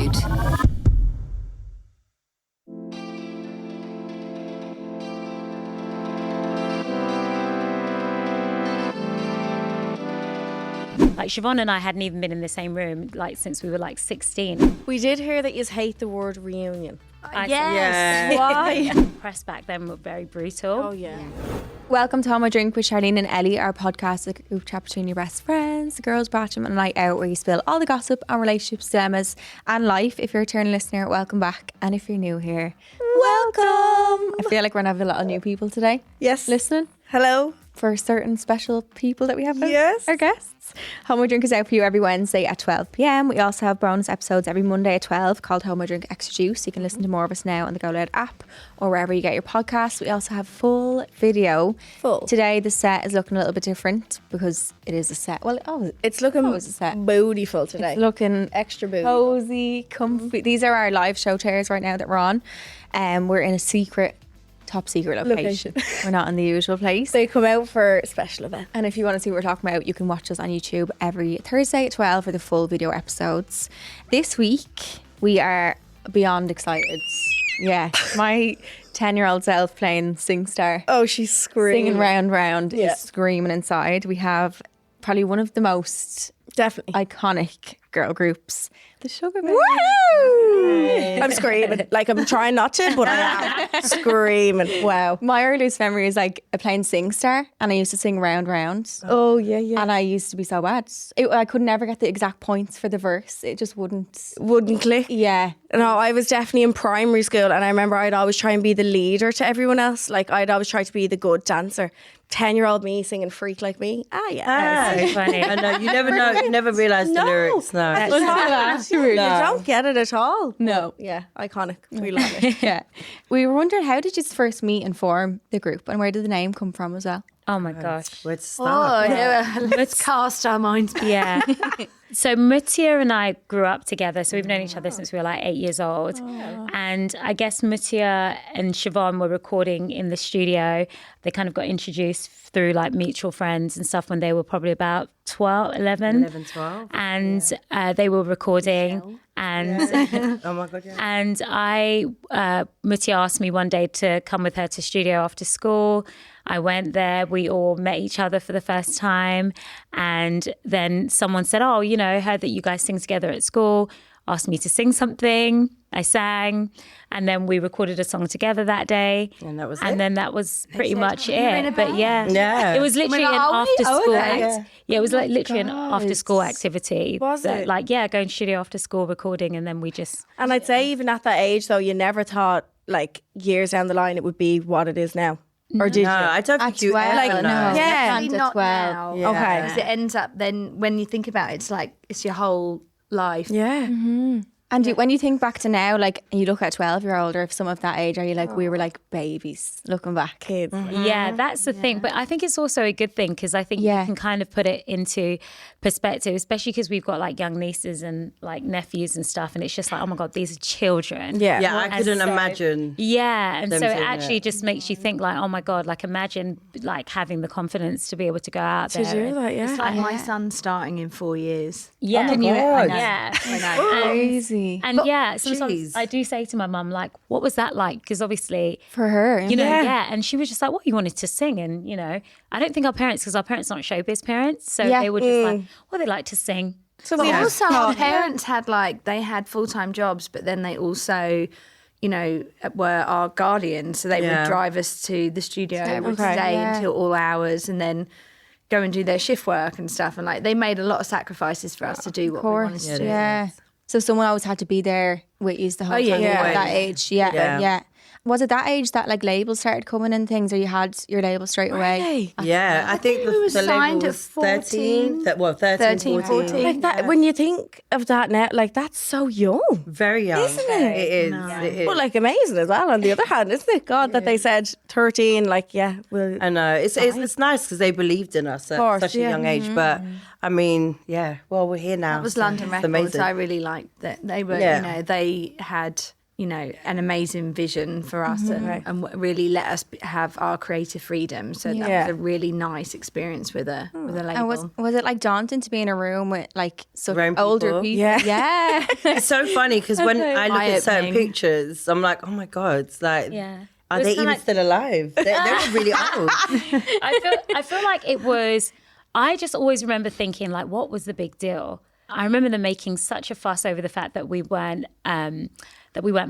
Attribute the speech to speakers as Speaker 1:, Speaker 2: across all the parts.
Speaker 1: GoLoud.
Speaker 2: Like Siobhan and I hadn't even been in the same room like since we were like 16.
Speaker 3: We did hear that you hate the word reunion.
Speaker 2: Yes.
Speaker 3: Why?
Speaker 2: Press back then were very brutal.
Speaker 3: Oh, yeah.
Speaker 4: Welcome to Home I Drink with Charlene and Ellie, our podcast, a group chat between your best friends, the girls' bathroom and a night out where you spill all the gossip on relationships, dilemmas and life. If you're a returning listener, welcome back. And if you're new here, welcome. I feel like we're going to have a lot of new people today.
Speaker 3: Yes.
Speaker 4: Listening.
Speaker 3: Hello.
Speaker 4: For certain special people that we have as
Speaker 3: Yes.
Speaker 4: our guests. Home I Drink is out for you every Wednesday at 12 p.m. We also have bonus episodes every Monday at 12 called Home I Drink Extra Juice. You can listen to more of us now on the GoLoud app or wherever you get your podcasts. We also have full video. Today the set is looking a little bit different because it is a set. Well,
Speaker 3: It's looking
Speaker 4: a set.
Speaker 3: beautiful today.
Speaker 4: It's looking
Speaker 3: extra booty.
Speaker 4: cozy, comfy. These are our live show chairs right now that we're on. We're in a top secret location. We're not in the usual place.
Speaker 3: They come out for a special event.
Speaker 4: And if you want to see what we're talking about, you can watch us on YouTube every Thursday at 12 for the full video episodes. This week, we are beyond excited. Yeah, my 10-year-old self playing SingStar.
Speaker 3: Oh, she's screaming.
Speaker 4: Singing Round Round
Speaker 3: Yeah.
Speaker 4: is screaming inside. We have probably one of the most
Speaker 3: Definitely
Speaker 4: iconic girl groups, the Sugababes.
Speaker 3: Woo! I'm screaming. Like, I'm trying not to, but I am screaming. Wow.
Speaker 4: My earliest memory is like playing SingStar, and I used to sing Round Round.
Speaker 3: Oh, yeah, yeah.
Speaker 4: And I used to be so bad. I could never get the exact points for the verse. It just wouldn't
Speaker 3: click.
Speaker 4: Yeah.
Speaker 3: No, I was definitely in primary school, and I remember I'd always try and be the leader to everyone else. Like, I'd always try to be the good dancer. 10-year-old me singing Freak Like Me.
Speaker 2: So funny.
Speaker 5: I know, you never know, you never realise the lyrics. No.
Speaker 3: You don't get it at all.
Speaker 4: No.
Speaker 3: Yeah, iconic. We love it.
Speaker 4: Yeah. We were wondering, how did you first meet and form the group, and where did the name come from as well?
Speaker 2: Oh my gosh.
Speaker 5: Where to start?
Speaker 1: Let's cast our minds back.
Speaker 2: Yeah. So Mutya and I grew up together. So we've known each other since we were like 8 years old. And I guess Mutya and Siobhan were recording in the studio. They kind of got introduced through like mutual friends and stuff when they were probably about 11,
Speaker 5: 12.
Speaker 2: And they were recording. And
Speaker 5: Oh my God, yeah.
Speaker 2: and Mutya asked me one day to come with her to studio after school. I went there. We all met each other for the first time. And then someone said, oh, heard that you guys sing together at school, asked me to sing something. I sang. And then we recorded a song together that day.
Speaker 5: And that was
Speaker 2: And
Speaker 5: it?
Speaker 2: then that was pretty much
Speaker 1: "You're in a
Speaker 2: it. But
Speaker 1: band?"
Speaker 5: Yeah.
Speaker 2: it was literally an after school Yeah, it was like literally an
Speaker 3: God.
Speaker 2: after school activity.
Speaker 3: Was it?
Speaker 2: Like, going studio after school recording, and then we just...
Speaker 3: And I'd say even at that age, though, you never thought, like, years down the line, it would be what it is now. Or did
Speaker 5: No,
Speaker 3: you?
Speaker 5: I don't think you ever know.
Speaker 3: Yeah.
Speaker 1: Definitely not
Speaker 4: 12.
Speaker 1: now.
Speaker 5: Yeah.
Speaker 3: Okay.
Speaker 1: Because it ends up then, when you think about it, it's like, it's your whole life.
Speaker 3: Yeah.
Speaker 4: And when you think back to now, like, and you look at 12-year-old or if some of that age, are you like, we were like babies looking back?
Speaker 3: Kids.
Speaker 2: Yeah, that's the thing. But I think it's also a good thing because I think you can kind of put it into perspective, especially because we've got like young nieces and like nephews and stuff. And it's just like, oh my God, these are children.
Speaker 3: Yeah.
Speaker 5: Yeah, I couldn't imagine.
Speaker 2: Yeah. And so
Speaker 5: them
Speaker 2: it
Speaker 5: doing
Speaker 2: actually
Speaker 5: it.
Speaker 2: just makes you think like, oh my God, like imagine like having the confidence to be able to go out
Speaker 3: To
Speaker 2: there.
Speaker 3: do that, yeah.
Speaker 1: It's like my son's starting in 4 years.
Speaker 2: Yeah.
Speaker 5: Oh my God.
Speaker 2: Yeah.
Speaker 1: I know.
Speaker 4: Crazy.
Speaker 2: And
Speaker 5: jeez.
Speaker 2: sometimes I do say to my mum, like, what was that like? Because obviously,
Speaker 4: For her.
Speaker 2: and she was just like, what, you wanted to sing? And, I don't think because our parents aren't showbiz parents. So
Speaker 4: Yeah.
Speaker 2: they were just like, well, they like to sing.
Speaker 3: So
Speaker 1: But
Speaker 3: we
Speaker 1: also our parents had they had full-time jobs, but then they also, were our guardians. So they would drive us to the studio, we'd stay until all hours and then go and do their shift work and stuff. And like they made a lot of sacrifices for us to do what we wanted to do.
Speaker 4: Yeah. So someone always had to be there with you the whole
Speaker 1: yeah,
Speaker 4: time
Speaker 1: yeah.
Speaker 4: at that age. Yeah,
Speaker 5: Yeah.
Speaker 4: yeah. Was it that age that like labels started coming and things, or you had your label straight away?
Speaker 5: Yeah, I think
Speaker 1: we were
Speaker 5: the
Speaker 1: signed
Speaker 5: label
Speaker 1: at
Speaker 5: was 13.
Speaker 1: 13, 14.
Speaker 3: like that, when you think of that now, like that's so young.
Speaker 5: Very young.
Speaker 3: Isn't it?
Speaker 5: It is. It is.
Speaker 3: But like amazing as well on the other hand, isn't it? God, that they said 13, like, yeah, well,
Speaker 5: I know. It's nice because they believed in us at
Speaker 3: course,
Speaker 5: such a
Speaker 3: yeah.
Speaker 5: young age. But I mean, yeah, well, we're here now.
Speaker 1: That was
Speaker 5: so
Speaker 1: London
Speaker 5: it's
Speaker 1: Records.
Speaker 5: amazing.
Speaker 1: I really liked that. They were,
Speaker 5: Yeah.
Speaker 1: they had an amazing vision for us and really let us have our creative freedom. So that was a really nice experience with a label.
Speaker 4: And was it like daunting to be in a room with like such
Speaker 5: Around
Speaker 4: older people? Yeah.
Speaker 5: It's so funny because when I look at certain
Speaker 1: eye-opening.
Speaker 5: pictures, I'm like, oh my God, it's like, are
Speaker 2: It was
Speaker 5: they
Speaker 2: kinda
Speaker 5: even
Speaker 2: like-
Speaker 5: still alive? They're really old.
Speaker 2: I feel like it was. I just always remember thinking, like, what was the big deal? I remember them making such a fuss over the fact that we weren't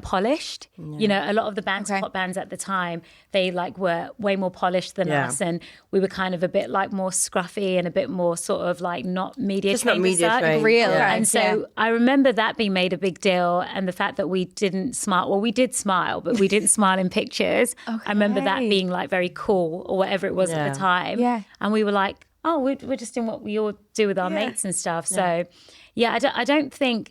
Speaker 2: polished. You know, a lot of the bands, pop bands at the time, they like were way more polished than us, and we were kind of a bit like more scruffy and a bit more sort of like not media
Speaker 5: Just not
Speaker 2: trained as
Speaker 5: media
Speaker 2: such.
Speaker 5: trained.
Speaker 4: Real.
Speaker 5: Yeah.
Speaker 2: And so I remember that being made a big deal, and the fact that we didn't smile. Well, we did smile, but we didn't smile in pictures. I remember that being like very cool or whatever it was at the time.
Speaker 4: Yeah.
Speaker 2: And we were like, oh, we're just doing what we all do with our mates and stuff. So, I don't think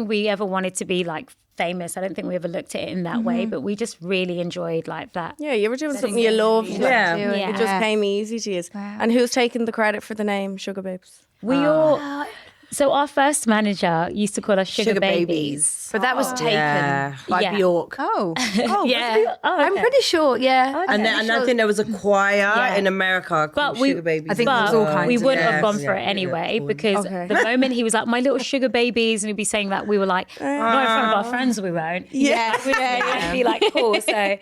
Speaker 2: we ever wanted to be like famous. I don't think we ever looked at it in that way, but we just really enjoyed like that.
Speaker 3: Yeah, you were doing something you loved.
Speaker 5: Yeah.
Speaker 3: It just came easy to you. And who's taking the credit for the name Sugababes?
Speaker 2: We all. So our first manager used to call us Sugar Babies.
Speaker 1: But that was taken by
Speaker 2: Yeah.
Speaker 1: Bjork.
Speaker 4: Oh.
Speaker 2: Yeah.
Speaker 1: I'm pretty sure,
Speaker 5: And then I think there was a choir in America called
Speaker 2: But
Speaker 5: Sugar Babies.
Speaker 1: I think it was all kinds
Speaker 2: we
Speaker 1: of
Speaker 2: wouldn't have
Speaker 5: Yes,
Speaker 2: gone for it
Speaker 5: yeah,
Speaker 2: anyway
Speaker 5: cool.
Speaker 2: because the moment he was like, my little sugar babies, and he'd be saying that, we were like, not in front of our friends, we won't. It'd be like, cool. So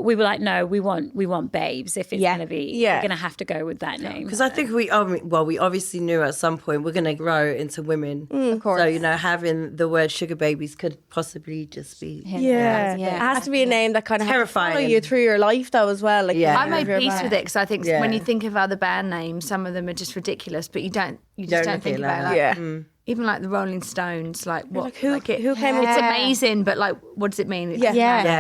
Speaker 2: we were like, no, we want babes. If it's going to be, we're going to have to go with that name.
Speaker 5: Because I think we obviously knew at some point we're going to grow into women.
Speaker 4: Of course.
Speaker 5: So, having the word Sugar Babies could possibly just be...
Speaker 3: Yeah. It has to be a name that kind of
Speaker 5: Terrifying.
Speaker 3: follow you through your life though as well. Like,
Speaker 5: Yeah.
Speaker 1: I made peace with it because I think
Speaker 5: Yeah.
Speaker 1: when you think of other band names, some of them are just ridiculous, but you just
Speaker 5: Don't
Speaker 1: don't think
Speaker 5: feel
Speaker 1: about
Speaker 5: like
Speaker 1: it.
Speaker 5: that.
Speaker 1: Like, even like the Rolling Stones, like what?
Speaker 3: Like, who
Speaker 1: like it,
Speaker 3: came up
Speaker 1: It's
Speaker 3: with
Speaker 1: amazing, but like, what does it mean? It
Speaker 3: Yeah.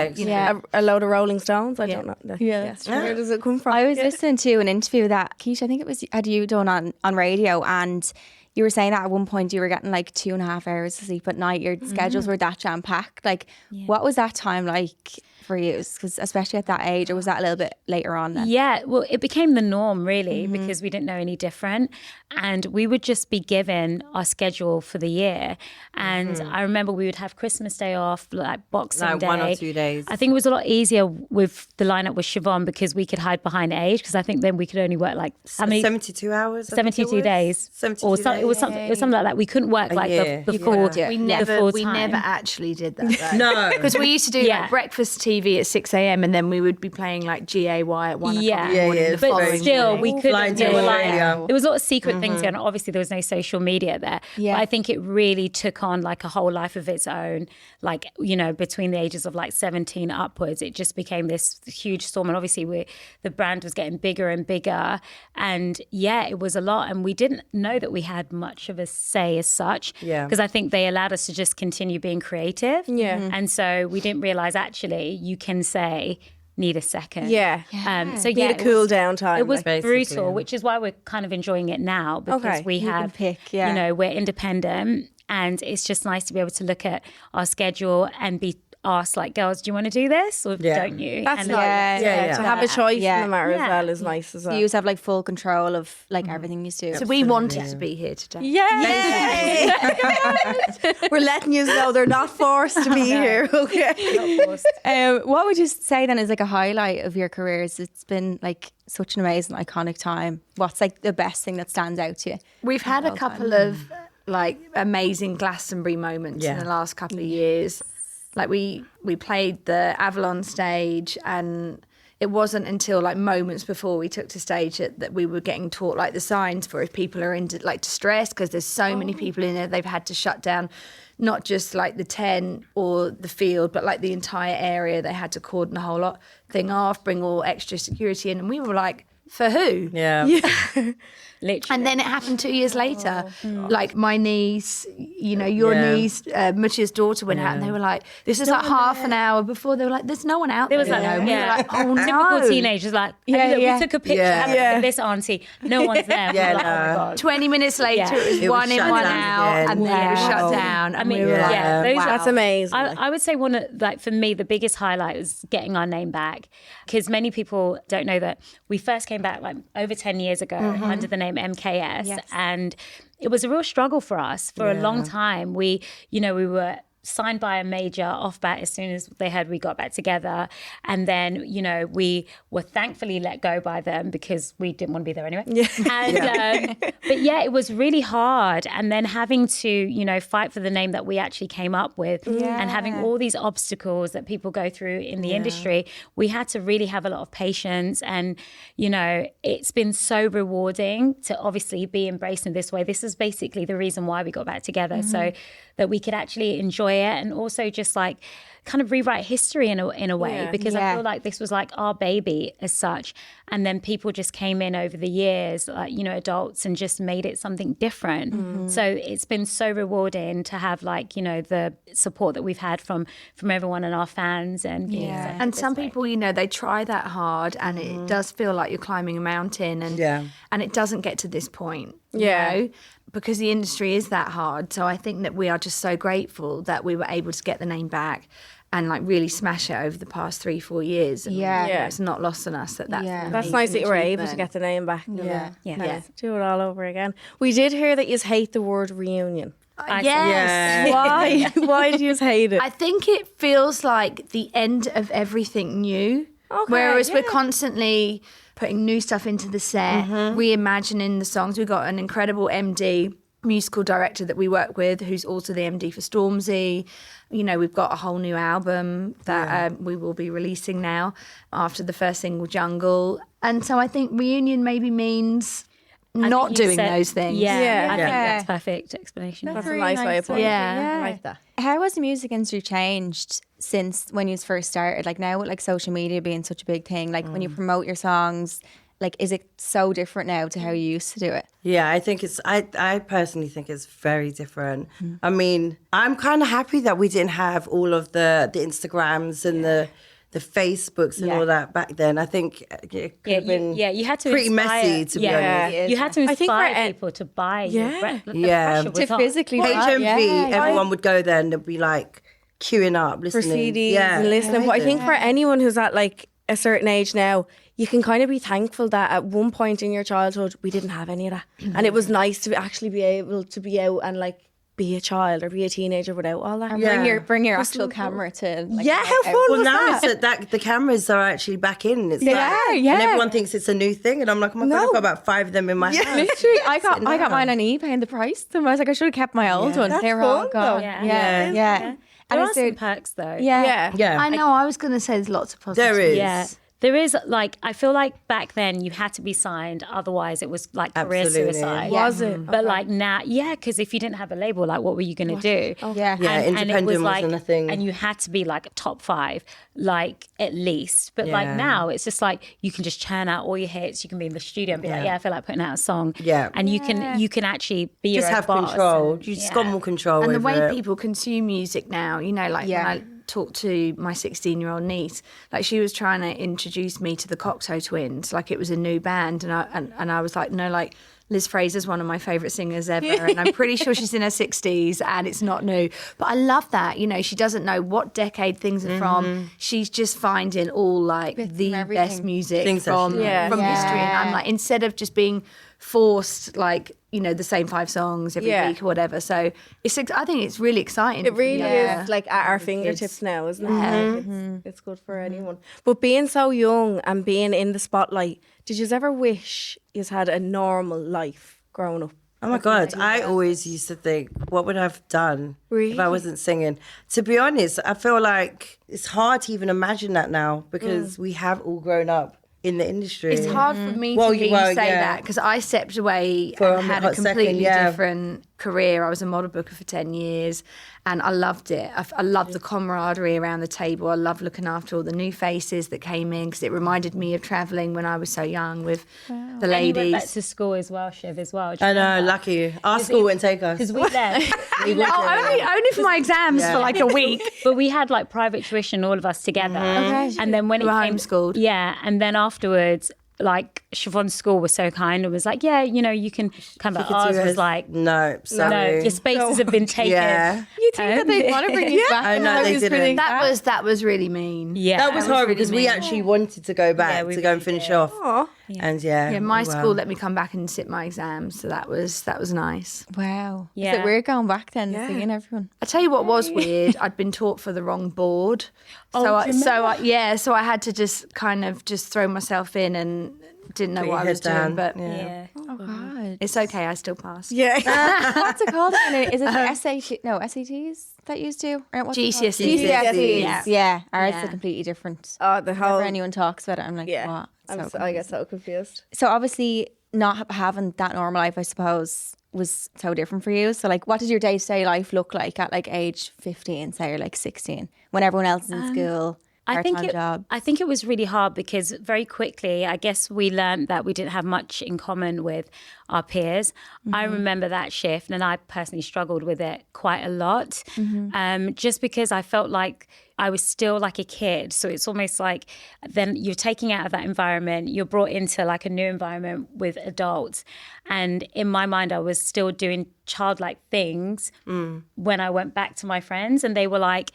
Speaker 1: doesn't matter,
Speaker 5: Yeah.
Speaker 3: a load of Rolling Stones? I don't know.
Speaker 4: Yeah.
Speaker 3: Where does it come from?
Speaker 4: I was listening to an interview that Keisha, I think it was had you done on radio, and you were saying that at one point you were getting like 2.5 hours of sleep at night. Your schedules were that jam packed. Like, what was that time like for you? Because especially at that age, or was that a little bit later on then?
Speaker 2: Yeah, well, it became the norm really because we didn't know any different, and we would just be given our schedule for the year. And I remember we would have Christmas Day off, like Boxing
Speaker 5: Like
Speaker 2: Day,
Speaker 5: 1 or 2 days.
Speaker 2: I think it was a lot easier with the lineup with Siobhan because we could hide behind age. Because I think then we could only work like how many
Speaker 5: 72 hours? I think it
Speaker 2: 72
Speaker 5: was?
Speaker 2: days,
Speaker 5: 72
Speaker 2: or something. It was something like that. We couldn't work like
Speaker 5: year.
Speaker 2: the full.
Speaker 1: We
Speaker 2: the
Speaker 1: never,
Speaker 2: full
Speaker 1: we
Speaker 2: time.
Speaker 1: never actually did that.
Speaker 5: No.
Speaker 1: Because we used to do
Speaker 2: Yeah.
Speaker 1: like breakfast TV at 6 a.m. and then we would be playing like GAY at 1 o'clock in the
Speaker 2: Yeah.
Speaker 1: morning.
Speaker 5: Yeah,
Speaker 1: the
Speaker 5: but
Speaker 1: following
Speaker 2: still,
Speaker 1: morning.
Speaker 2: we couldn't
Speaker 5: Flying
Speaker 2: do
Speaker 5: to
Speaker 2: it. Like,
Speaker 5: Australia.
Speaker 2: there was a lot of secret things going on. Obviously, there was no social media there.
Speaker 4: Yeah.
Speaker 2: But I think it really took on like a whole life of its own. Like, between the ages of like 17 upwards, it just became this huge storm. And obviously, the brand was getting bigger and bigger. And it was a lot. And we didn't know that we had much of a say as such.
Speaker 5: Yeah.
Speaker 2: Because I think they allowed us to just continue being creative.
Speaker 3: Yeah.
Speaker 2: And so we didn't realize actually you can say, need a second.
Speaker 3: Yeah.
Speaker 2: So
Speaker 3: Need a
Speaker 2: it
Speaker 3: cool
Speaker 2: was-
Speaker 3: down time.
Speaker 2: it was
Speaker 3: like.
Speaker 5: Basically,
Speaker 2: brutal,
Speaker 5: yeah.
Speaker 2: which is why we're kind of enjoying it now because
Speaker 3: Okay,
Speaker 2: we
Speaker 3: you can
Speaker 2: have,
Speaker 3: pick, yeah.
Speaker 2: we're independent, and it's just nice to be able to look at our schedule and be asked, like, girls, do you want to do this or
Speaker 5: Yeah.
Speaker 2: don't you?
Speaker 3: That's
Speaker 2: And
Speaker 3: nice.
Speaker 5: Yeah.
Speaker 3: To have a choice
Speaker 4: Yeah.
Speaker 3: in the matter as
Speaker 2: Yeah.
Speaker 3: well is nice as well.
Speaker 4: You have like full control of like everything you do.
Speaker 1: So we wanted to be here today.
Speaker 3: Yay! We're letting you know they're not forced to be here. Okay.
Speaker 2: Of course.
Speaker 4: What would you say then is like a highlight of your careers? It's been like such an amazing, iconic time. What's like the best thing that stands out to you?
Speaker 1: We've had a couple of like amazing Glastonbury moments in the last couple of years. Like we played the Avalon stage, and it wasn't until like moments before we took to stage that we were getting taught like the signs for if people are in like distress, because there's so many people in there. They've had to shut down not just like the tent or the field, but like the entire area. They had to cordon the whole thing off, bring all extra security in, and we were like, for who?
Speaker 5: Yeah.
Speaker 2: Literally.
Speaker 1: And then it happened 2 years later. Like my niece, your
Speaker 5: Yeah.
Speaker 1: niece, Mutya's daughter went out, and they were like, this is like half an hour before. They were like, there's no one out
Speaker 2: There
Speaker 1: there.
Speaker 2: was like,
Speaker 1: And we were like, oh no.
Speaker 2: typical teenagers, like, we took a picture,
Speaker 5: Yeah.
Speaker 2: have a look at this auntie, no one's there.
Speaker 5: Yeah,
Speaker 2: We're like, oh my
Speaker 5: no.
Speaker 2: God.
Speaker 1: 20 minutes later,
Speaker 2: Yeah.
Speaker 1: it was
Speaker 5: It was
Speaker 1: one in,
Speaker 5: shut
Speaker 1: one
Speaker 5: down
Speaker 1: out,
Speaker 5: again.
Speaker 1: and then it was
Speaker 3: Wow.
Speaker 1: shut down. And
Speaker 2: I mean,
Speaker 1: we were like,
Speaker 2: yeah, those
Speaker 1: wow.
Speaker 3: That's amazing.
Speaker 2: I would say one of, like, for me, the biggest highlight was getting our name back, because many people don't know that we first came back like over 10 years ago under the name MKS, and it was a real struggle for us for a long time. We were signed by a major off bat as soon as they heard we got back together. And then, you know, we were thankfully let go by them because we didn't want to be there anyway. And, but yeah, it was really hard. And then having to, you know, fight for the name that we actually came up with and having all these obstacles that people go through in the industry, we had to really have a lot of patience. And, you know, it's been so rewarding to obviously be embraced in this way. This is basically the reason why we got back together, so that we could actually enjoy it and also just like kind of rewrite history in a way, because I feel like this was like our baby as such. And then people just came in over the years, like, you know, adults, and just made it something different. So it's been so rewarding to have like, you know, the support that we've had from everyone and our fans. And
Speaker 1: some people, you know, they try that hard and it does feel like you're climbing a mountain, and it doesn't get to this point. You know, because the industry is that hard. So I think that we are just so grateful that we were able to get the name back and like really smash it over the past 3-4 years. And, you know, it's not lost on us that's
Speaker 3: That's nice that you were able to get the name back. Do it all over again. We did hear that you hate the word reunion.
Speaker 1: Yes.
Speaker 3: Why do you hate it?
Speaker 1: I think it feels like the end of everything new. Whereas we're constantly putting new stuff into the set, reimagining the songs. We've got an incredible MD, musical director that we work with, who's also the MD for Stormzy. You know, we've got a whole new album that we will be releasing now after the first single, Jungle. And so I think reunion maybe means not doing those things.
Speaker 2: I think that's perfect explanation.
Speaker 3: That's a nice way of putting it. I like that.
Speaker 4: How has the music industry changed since when you first started? Like now with like social media being such a big thing, like when you promote your songs, like is it so different now to how you used to do it?
Speaker 5: Yeah, I think I personally think it's very different. I mean, I'm kind of happy that we didn't have all of the Instagrams and the Facebooks and all that back then. I think it could have been
Speaker 2: you had to
Speaker 5: pretty
Speaker 2: inspire,
Speaker 5: messy, to be honest.
Speaker 2: You had to inspire people to buy
Speaker 3: to physically
Speaker 5: HMV, everyone would go there and they'd be like queuing up, listening.
Speaker 3: For CDs and listening. But I think for anyone who's at like a certain age now, you can kind of be thankful that at one point in your childhood, we didn't have any of that. And it was nice to actually be able to be out and like be a child or be a teenager without all that.
Speaker 4: And bring your actual camera to like,
Speaker 3: how fun was
Speaker 5: now it's that the cameras are actually back in. It's and everyone thinks it's a new thing, and I'm like, oh my God, I've got about 5 of them in my house.
Speaker 4: Literally, I got mine on eBay and the price. And I was like, I should have kept my old ones. They were all gone.
Speaker 2: There are some perks though.
Speaker 1: I know. I was going to say there's lots of positives.
Speaker 5: There is.
Speaker 2: Yeah. There is, like, I feel like back then you had to be signed, otherwise it was like career suicide.
Speaker 3: Was it?
Speaker 2: But like now, because if you didn't have a label, like what were you going to do?
Speaker 5: Independent
Speaker 2: and it was like,
Speaker 5: wasn't a thing.
Speaker 2: and you had to be like top 5, like at least. But like now, it's just like you can just churn out all your hits. You can be in the studio and be like, I feel like putting out a song. And you can actually be
Speaker 5: just
Speaker 2: your own
Speaker 5: have
Speaker 2: boss.
Speaker 5: control. You just got more control.
Speaker 1: And the
Speaker 5: over
Speaker 1: way
Speaker 5: it.
Speaker 1: people consume music now, you know, like when I talked to my 16-year-old niece, like she was trying to introduce me to the Cocteau Twins, like it was a new band, and I was like, no, like Liz Fraser's one of my favourite singers ever, and I'm pretty sure she's in her 60s and it's not new. But I love that, you know, she doesn't know what decade things are from. She's just finding all like the best music from history. And I'm like, instead of just being forced like, you know, the same 5 songs every week or whatever. So I think it's really exciting.
Speaker 3: It really is like at our fingertips now, isn't it? It's good for anyone. But being so young and being in the spotlight, did you ever wish you had a normal life growing up?
Speaker 5: Oh my God, I always used to think, what would I have done if I wasn't singing? To be honest, I feel like it's hard to even imagine that now because we have all grown up in the industry.
Speaker 1: It's hard for me to hear you say that because I stepped away and had a completely different career. I was a model booker for 10 years and I loved it. I loved the camaraderie around the table. I loved looking after all the new faces that came in because it reminded me of travelling when I was so young with the ladies.
Speaker 2: And you went back to school as well, Shiv, as well.
Speaker 5: I know, lucky. Our school wouldn't take us.
Speaker 2: Because we left.
Speaker 1: only for my exams for like a week.
Speaker 2: But we had like private tuition, all of us together. And then when it came
Speaker 1: homeschooled.
Speaker 2: And then afterwards, like Siobhan's school was so kind and was like, you know, you can come back. Ours was like,
Speaker 5: no,
Speaker 2: your spaces have been taken.
Speaker 3: You think that they want to bring you back?
Speaker 5: I know they didn't.
Speaker 1: That was really mean.
Speaker 5: That was horrible because we actually wanted to go back to go and finish off. And
Speaker 1: my school let me come back and sit my exams, so that was nice.
Speaker 4: Wow.
Speaker 2: Yeah.
Speaker 4: So we're going back then, seeing everyone.
Speaker 1: I tell you what was weird. I'd been taught for the wrong board, so I had to just kind of just throw myself in and didn't know what I was doing. But
Speaker 4: Oh God.
Speaker 1: it's okay. I still passed.
Speaker 3: Yeah.
Speaker 4: What's it called again? Is it the SAT? No, SATs that you used to? Or what's it called?
Speaker 1: GCSEs.
Speaker 4: GCSEs. Yeah. Ours are completely different.
Speaker 3: Oh, the whole.
Speaker 4: Whenever anyone talks about it, I'm like, what?
Speaker 3: I get so confused.
Speaker 4: So obviously not having that normal life, I suppose, was so different for you. So like, what did your day-to-day life look like at like age 15, say, or like 16, when everyone else is in school?
Speaker 2: I think it was really hard because very quickly, I guess we learned that we didn't have much in common with our peers. I remember that shift, and I personally struggled with it quite a lot, just because I felt like I was still like a kid. So it's almost like then you're taking out of that environment, you're brought into like a new environment with adults. And in my mind, I was still doing childlike things when I went back to my friends, and they were like,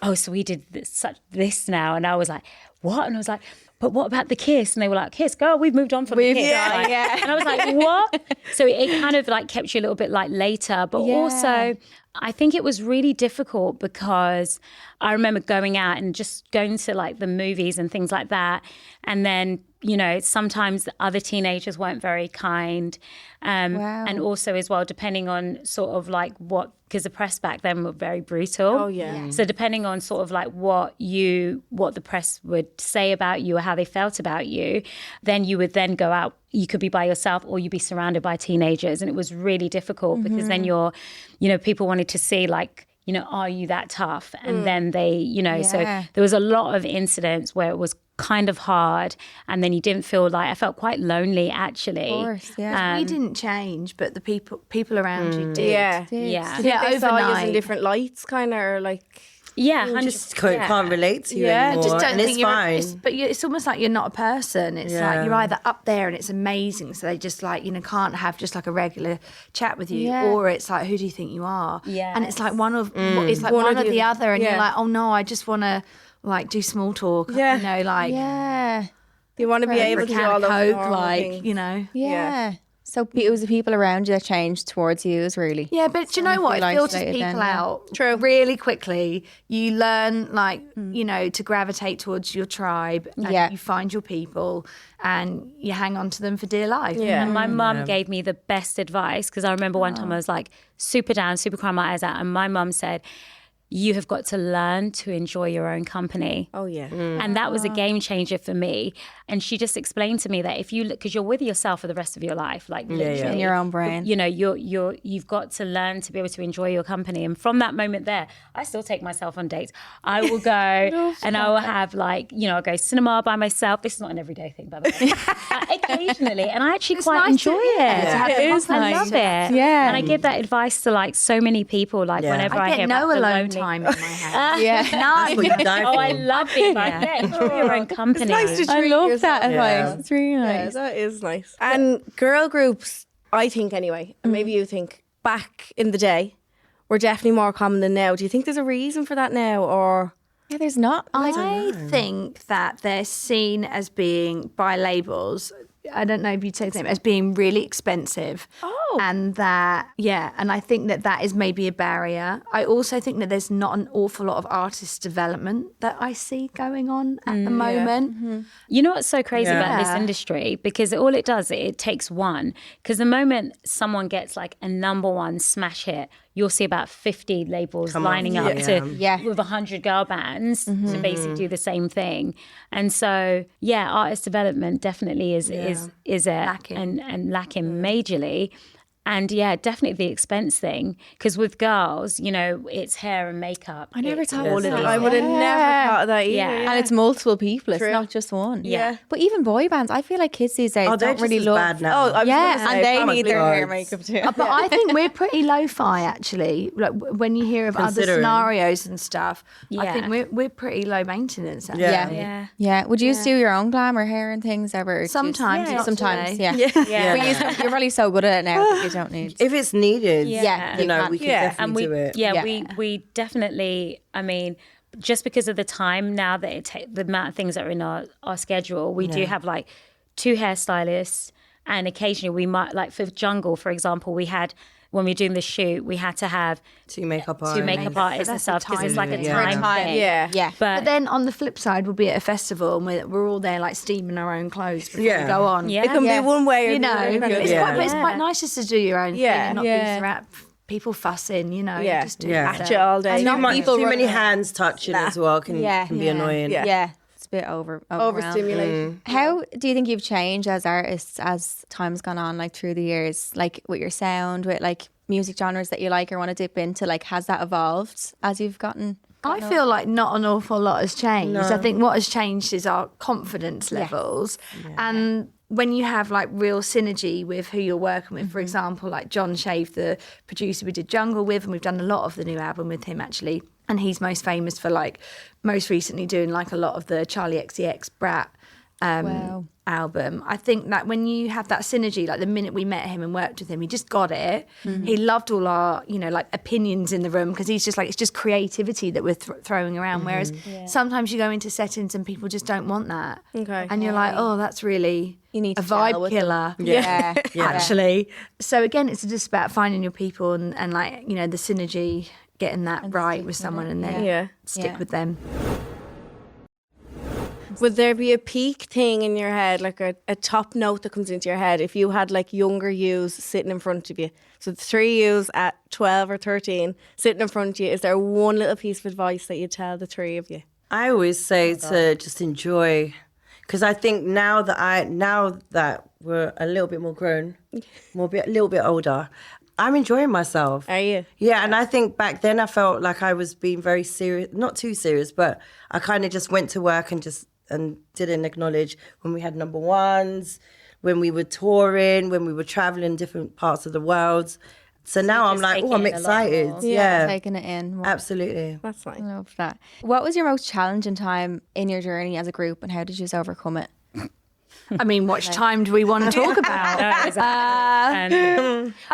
Speaker 2: oh, so we did this now. And I was like, what? And I was like, but what about the kiss? And they were like, kiss, girl, we've moved on from the kiss. And I was like, what? So it kind of like kept you a little bit like later. But also, I think it was really difficult because I remember going out and just going to like the movies and things like that. And then, you know, sometimes the other teenagers weren't very kind. And also as well, depending on sort of like because the press back then were very brutal.
Speaker 3: Oh, yeah.
Speaker 2: So depending on sort of like what the press would say about you or how they felt about you, then you would then go out. You could be by yourself or you'd be surrounded by teenagers. And it was really difficult because then people wanted to see like, you know, are you that tough? And then they, you know, so there was a lot of incidents where it was kind of hard, and then you didn't feel like, I felt quite lonely actually.
Speaker 4: Of course, yeah.
Speaker 1: We didn't change, but the people around you did.
Speaker 3: Yeah.
Speaker 2: Yeah.
Speaker 3: They saw you in different lights, kind of, or like.
Speaker 2: Yeah,
Speaker 5: just can't relate to you anymore.
Speaker 1: Just don't
Speaker 5: and
Speaker 1: think
Speaker 5: it's fine.
Speaker 1: It's almost like you're not a person. It's like you're either up there and it's amazing, so they just like, you know, can't have just like a regular chat with you, or it's like, who do you think you are? Yeah, and it's like one of it's like one or the other, and you're like, oh no, I just want to like do small talk.
Speaker 3: Yeah,
Speaker 1: you know, like
Speaker 3: you want to be able to do all those
Speaker 1: Coke, like
Speaker 3: things.
Speaker 1: you know.
Speaker 4: Yeah. So it was the people around you that changed towards you, really.
Speaker 1: Yeah, but do you know what? It filters people out really quickly. You learn, like, you know, to gravitate towards your tribe, and you find your people and you hang on to them for dear life.
Speaker 2: Yeah. And my mum gave me the best advice, because I remember one time I was like super down, super crying my eyes out, and my mum said, you have got to learn to enjoy your own company.
Speaker 3: Oh, yeah.
Speaker 2: And that was a game changer for me. And she just explained to me that if you look, because you're with yourself for the rest of your life, like literally,
Speaker 4: in your own brain.
Speaker 2: You know, you've got to learn to be able to enjoy your company. And from that moment there, I still take myself on dates. I will go and I will have like, you know, I'll go cinema by myself. This is not an everyday thing, by the way. Occasionally. And I actually quite enjoy it.
Speaker 1: It is
Speaker 2: I love it.
Speaker 4: Yeah.
Speaker 2: And I give that advice to like so many people, like whenever I
Speaker 1: get
Speaker 2: hear
Speaker 1: no
Speaker 2: about
Speaker 1: alone
Speaker 2: the
Speaker 1: time in my house.
Speaker 5: That's what you die for.
Speaker 2: Oh, I love being enjoy your own company.
Speaker 3: It's nice to treat
Speaker 4: I love
Speaker 3: yourself.
Speaker 4: that advice. It's really
Speaker 3: Yeah,
Speaker 4: nice.
Speaker 3: that is nice. And girl groups, I think anyway, and maybe you think, back in the day, were definitely more common than now. Do you think there's a reason for that now, or?
Speaker 4: Yeah, there's not.
Speaker 1: I think that they're seen as being, by labels, I don't know if you'd say the same, as being really expensive.
Speaker 3: Oh.
Speaker 1: And that, and I think that is maybe a barrier. I also think that there's not an awful lot of artist development that I see going on at the moment.
Speaker 2: You know what's so crazy about this industry? Because all it does, it takes one. Because the moment someone gets like a number one smash hit, you'll see about 50 labels lining up with 100 girl bands to basically do the same thing. And so, artist development definitely is lacking. And lacking majorly. And definitely the expense thing. Because with girls, you know, it's hair and makeup.
Speaker 4: I never thought
Speaker 2: all
Speaker 4: of
Speaker 2: of
Speaker 4: that.
Speaker 2: these
Speaker 3: I would have never thought of that either.
Speaker 2: Yeah.
Speaker 4: And it's multiple people. It's not just one.
Speaker 2: Yeah.
Speaker 4: But even boy bands, I feel like kids these days
Speaker 5: they're
Speaker 4: don't really
Speaker 5: just as
Speaker 4: love.
Speaker 5: bad now.
Speaker 3: Oh, I was gonna say,
Speaker 4: and they
Speaker 3: probably
Speaker 4: need their hair
Speaker 5: loads.
Speaker 4: makeup too.
Speaker 1: But I think we're pretty lo-fi, actually. Like when you hear of other
Speaker 5: Considering.
Speaker 1: scenarios and stuff, I
Speaker 2: Yeah.
Speaker 1: think we're pretty low maintenance. Actually.
Speaker 4: Yeah. Would you do your own glam or hair and things ever? Or do you-
Speaker 1: Sometimes, not
Speaker 4: sometimes.
Speaker 1: today.
Speaker 4: But you're probably so good at it now that you don't need.
Speaker 5: If it's needed,
Speaker 2: Yeah.
Speaker 5: you know, we can
Speaker 2: and
Speaker 5: definitely do it.
Speaker 2: we definitely, I mean, just because of the time now that the amount of things that are in our schedule, we do have like 2 hairstylists, and occasionally we might, like for Jungle, for example, we had, when we were doing the shoot, we had to have
Speaker 5: 2 makeup artists.
Speaker 2: 2 makeup artists and stuff, because it's like a time thing.
Speaker 3: Yeah.
Speaker 1: But then on the flip side, we'll be at a festival and we're all there like steaming our own clothes before we go on.
Speaker 2: Yeah.
Speaker 3: It can be one way or
Speaker 1: You
Speaker 3: the
Speaker 1: know,
Speaker 3: other.
Speaker 1: but it's quite nice just to do your own thing and not
Speaker 3: Yeah.
Speaker 1: be around people fussing, you know.
Speaker 3: Yeah.
Speaker 1: Just do
Speaker 3: At you all day.
Speaker 5: Too
Speaker 3: People
Speaker 5: many
Speaker 3: running
Speaker 5: hands touching as well can be annoying.
Speaker 3: Yeah.
Speaker 4: It's a bit
Speaker 3: overstimulated.
Speaker 4: How do you think you've changed as artists as time's gone on, like through the years, like with your sound, with like music genres that you like or want to dip into? Like, has that evolved as you've gotten?
Speaker 1: I feel like not an awful lot has changed. I think what has changed is our confidence levels. And when you have like real synergy with who you're working with, for example, like John Shave, the producer we did Jungle with, and we've done a lot of the new album with him actually. And he's most famous for like most recently doing like a lot of the Charlie XCX Brat album. I think that when you have that synergy, like the minute we met him and worked with him, he just got it. He loved all our, you know, like opinions in the room, because he's just like, it's just creativity that we're throwing around. Whereas sometimes you go into settings and people just don't want that.
Speaker 3: Okay.
Speaker 1: And you're like, oh, that's really
Speaker 4: You need
Speaker 1: a
Speaker 4: to gel
Speaker 1: vibe
Speaker 4: with
Speaker 1: killer.
Speaker 4: Yeah.
Speaker 1: Actually. So again, it's just about finding your people and like, you know, the synergy, getting that right with someone and then stick with them.
Speaker 3: Would there be a peak thing in your head, like a top note that comes into your head if you had like younger yous sitting in front of you? So the 3 yous at 12 or 13 sitting in front of you, is there one little piece of advice that you'd tell the 3 of you?
Speaker 5: I always say to just enjoy, because I think now that we're a little bit more grown, a little bit older, I'm enjoying myself.
Speaker 3: Are you?
Speaker 5: Yeah, and I think back then I felt like I was being very serious, not too serious, but I kind of just went to work and didn't acknowledge when we had number ones, when we were touring, when we were traveling different parts of the world. So now I'm like, oh, I'm excited. Yeah,
Speaker 4: Taking it in.
Speaker 5: absolutely.
Speaker 3: That's nice.
Speaker 4: I love that. What was your most challenging time in your journey as a group, and how did you overcome it?
Speaker 1: I mean, what time do we want to talk about? I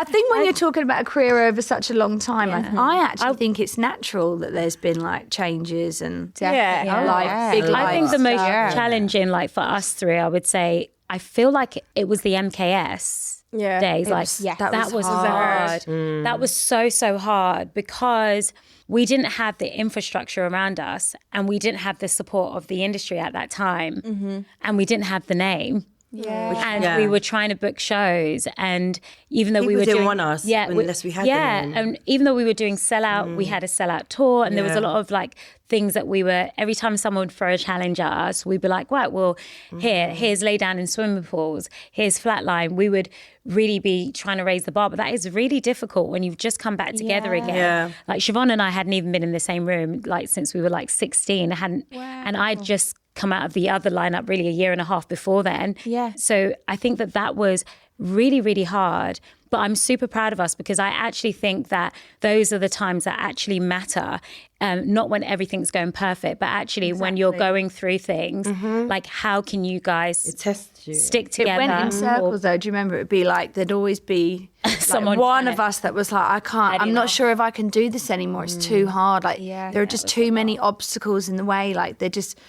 Speaker 1: think when you're talking about a career over such a long time, I actually think it's natural that there's been like changes and big life.
Speaker 2: I think the most challenging, like for us 3, I would say, I feel like it was the MKS days. That was hard. That was so hard, because we didn't have the infrastructure around us, and we didn't have the support of the industry at that time, and we didn't have the name. We were trying to book shows, and even though
Speaker 5: People
Speaker 2: we were
Speaker 5: didn't
Speaker 2: doing,
Speaker 5: want us unless we had the name.
Speaker 2: and even though we were doing sellout, we had a sellout tour, and there was a lot of like things that we were, every time someone would throw a challenge at us, we'd be like, right, well, here's lay down in swimming pools, here's flatline. We would really be trying to raise the bar, but that is really difficult when you've just come back together again.
Speaker 5: Yeah.
Speaker 2: Like Siobhan and I hadn't even been in the same room like since we were like 16, and I'd just come out of the other lineup really a year and a half before then.
Speaker 4: Yeah.
Speaker 2: So I think that was really, really hard. But I'm super proud of us, because I actually think that those are the times that actually matter. Not when everything's going perfect, but actually when you're going through things, like how can you guys stick together?
Speaker 1: It went in circles though. Do you remember? It'd be like there'd always be
Speaker 2: Someone
Speaker 1: one of us that was like, I'm not sure if I can do this anymore. It's too hard. Like there are just too many obstacles in the way. Like they're just,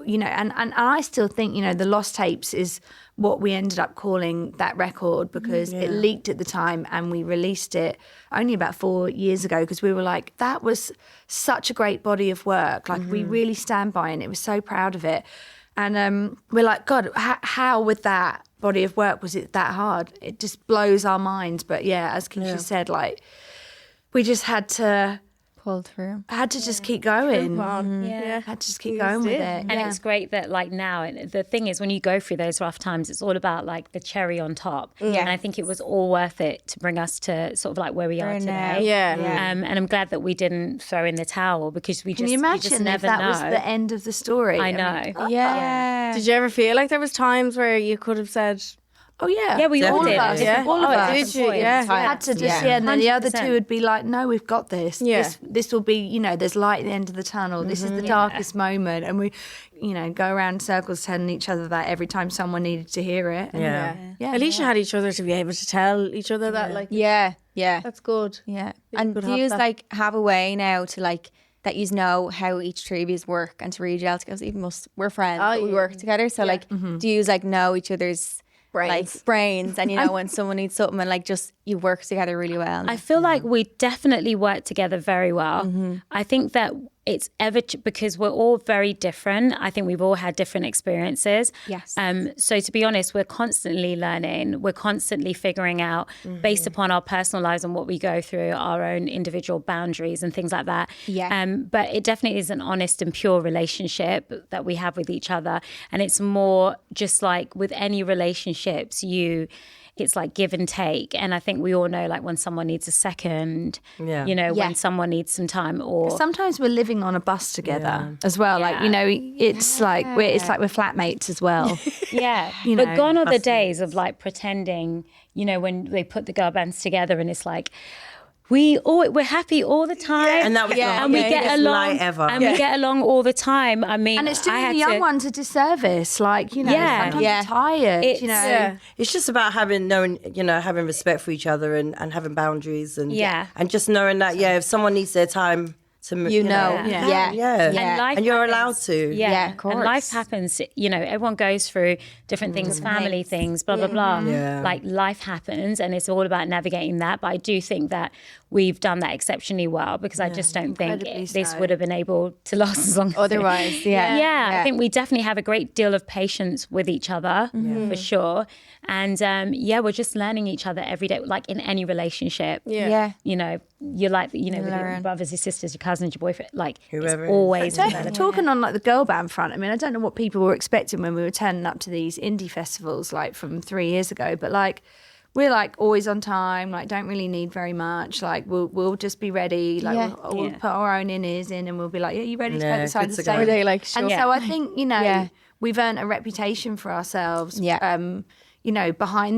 Speaker 1: you know, and I still think, you know, the Lost Tapes is what we ended up calling that record, because it leaked at the time and we released it only about 4 years ago, because we were like, that was such a great body of work. Like we really stand by it, and it was so proud of it. And we're like, God, how with that body of work was it that hard? It just blows our minds. But yeah, as Keisha said, like we just had to
Speaker 4: Pull through.
Speaker 1: I had to just keep going.
Speaker 2: Yeah.
Speaker 1: Had to just keep going with it.
Speaker 2: And it's great that like now, and the thing is when you go through those rough times, it's all about like the cherry on top.
Speaker 4: Yeah.
Speaker 2: And I think it was all worth it to bring us to sort of like where we are today.
Speaker 3: Yeah.
Speaker 2: And I'm glad that we didn't throw in the towel, because we just,
Speaker 1: Can you imagine
Speaker 2: just never
Speaker 1: if that
Speaker 2: know.
Speaker 1: was the end of the story?
Speaker 2: I know.
Speaker 4: Yeah.
Speaker 3: Did you ever feel like there was times where you could have said,
Speaker 1: Oh yeah.
Speaker 2: Yeah, we all did.
Speaker 1: Us.
Speaker 3: Yeah.
Speaker 1: All of us.
Speaker 3: Did you? Yeah.
Speaker 1: Had to just and then the other
Speaker 2: 100%.
Speaker 1: two would be like, no, we've got this.
Speaker 3: Yeah.
Speaker 1: This will be, you know, there's light at the end of the tunnel. This is the darkest moment, and we, you know, go around in circles telling each other that every time someone needed to hear it. And
Speaker 5: Yeah.
Speaker 3: At least you had each other to be able to tell each other that, like,
Speaker 4: Yeah.
Speaker 3: that's good.
Speaker 4: Yeah. And
Speaker 3: could
Speaker 4: do
Speaker 3: have
Speaker 4: you
Speaker 3: that.
Speaker 4: like have a way now to like that you know how each three of yous work and to really gel together. Even us, we're friends, but we work together. So like, do you like know each other's brains and when someone needs something and like just you work together really well?
Speaker 2: I feel like we definitely work together very well. I think that it's because we're all very different. I think we've all had different experiences.
Speaker 4: Yes.
Speaker 2: So to be honest, we're constantly learning. We're constantly figuring out based upon our personal lives and what we go through, our own individual boundaries and things like that.
Speaker 4: Yeah.
Speaker 2: But it definitely is an honest and pure relationship that we have with each other. And it's more just like with any relationships, it's like give and take. And I think we all know like when someone needs a second, when someone needs some time, or
Speaker 1: sometimes we're living on a bus together as well. Like, it's like we're flatmates as well.
Speaker 2: But gone are the days of like pretending, when they put the girl bands together and it's like, we're happy all the time,
Speaker 5: and that was
Speaker 2: and we get along, we get along all the time. I mean,
Speaker 1: and it's doing the young ones a disservice. Like sometimes you're tired.
Speaker 5: It's just about having respect for each other and having boundaries and just knowing that if someone needs their time. And you're allowed to.
Speaker 2: Of course. And life happens. Everyone goes through different things, family things, blah blah blah. Like life happens, and it's all about navigating that. But I do think that we've done that exceptionally well, because I just don't think this would have been able to last as long as
Speaker 4: otherwise.
Speaker 2: I think we definitely have a great deal of patience with each other for sure. And we're just learning each other every day, like in any relationship. You're like, with your brothers, your sisters, your cousins, your boyfriend, like whoever. It's always
Speaker 1: talking on like the girl band front. I mean, I don't know what people were expecting when we were turning up to these indie festivals like from 3 years ago, but like we're like always on time, like don't really need very much. Like we'll just be ready. Like we'll put our own in-ears in and we'll be like, you ready to go beside the stage?
Speaker 3: They like, sure.
Speaker 1: And so I think, we've earned a reputation for ourselves, behind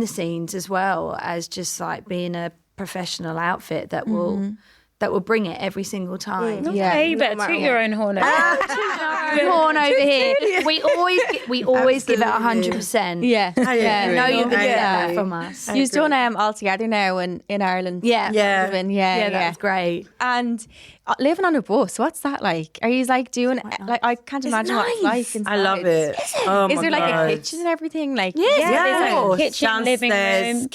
Speaker 1: the scenes as well, as just like being a professional outfit that will bring it every single time.
Speaker 2: You better toot your own horn.
Speaker 1: Horn over here. We always give it 100%.
Speaker 4: Yeah.
Speaker 1: No, you're gonna get that from us.
Speaker 4: You've done all together now in Ireland.
Speaker 1: Yeah,
Speaker 4: that's
Speaker 1: great.
Speaker 4: And living on a bus, what's that like? Are you like doing like I can't imagine what it's like inside.
Speaker 5: I love it. Is
Speaker 4: there like a kitchen and everything? Like
Speaker 2: there's like kitchen, living room,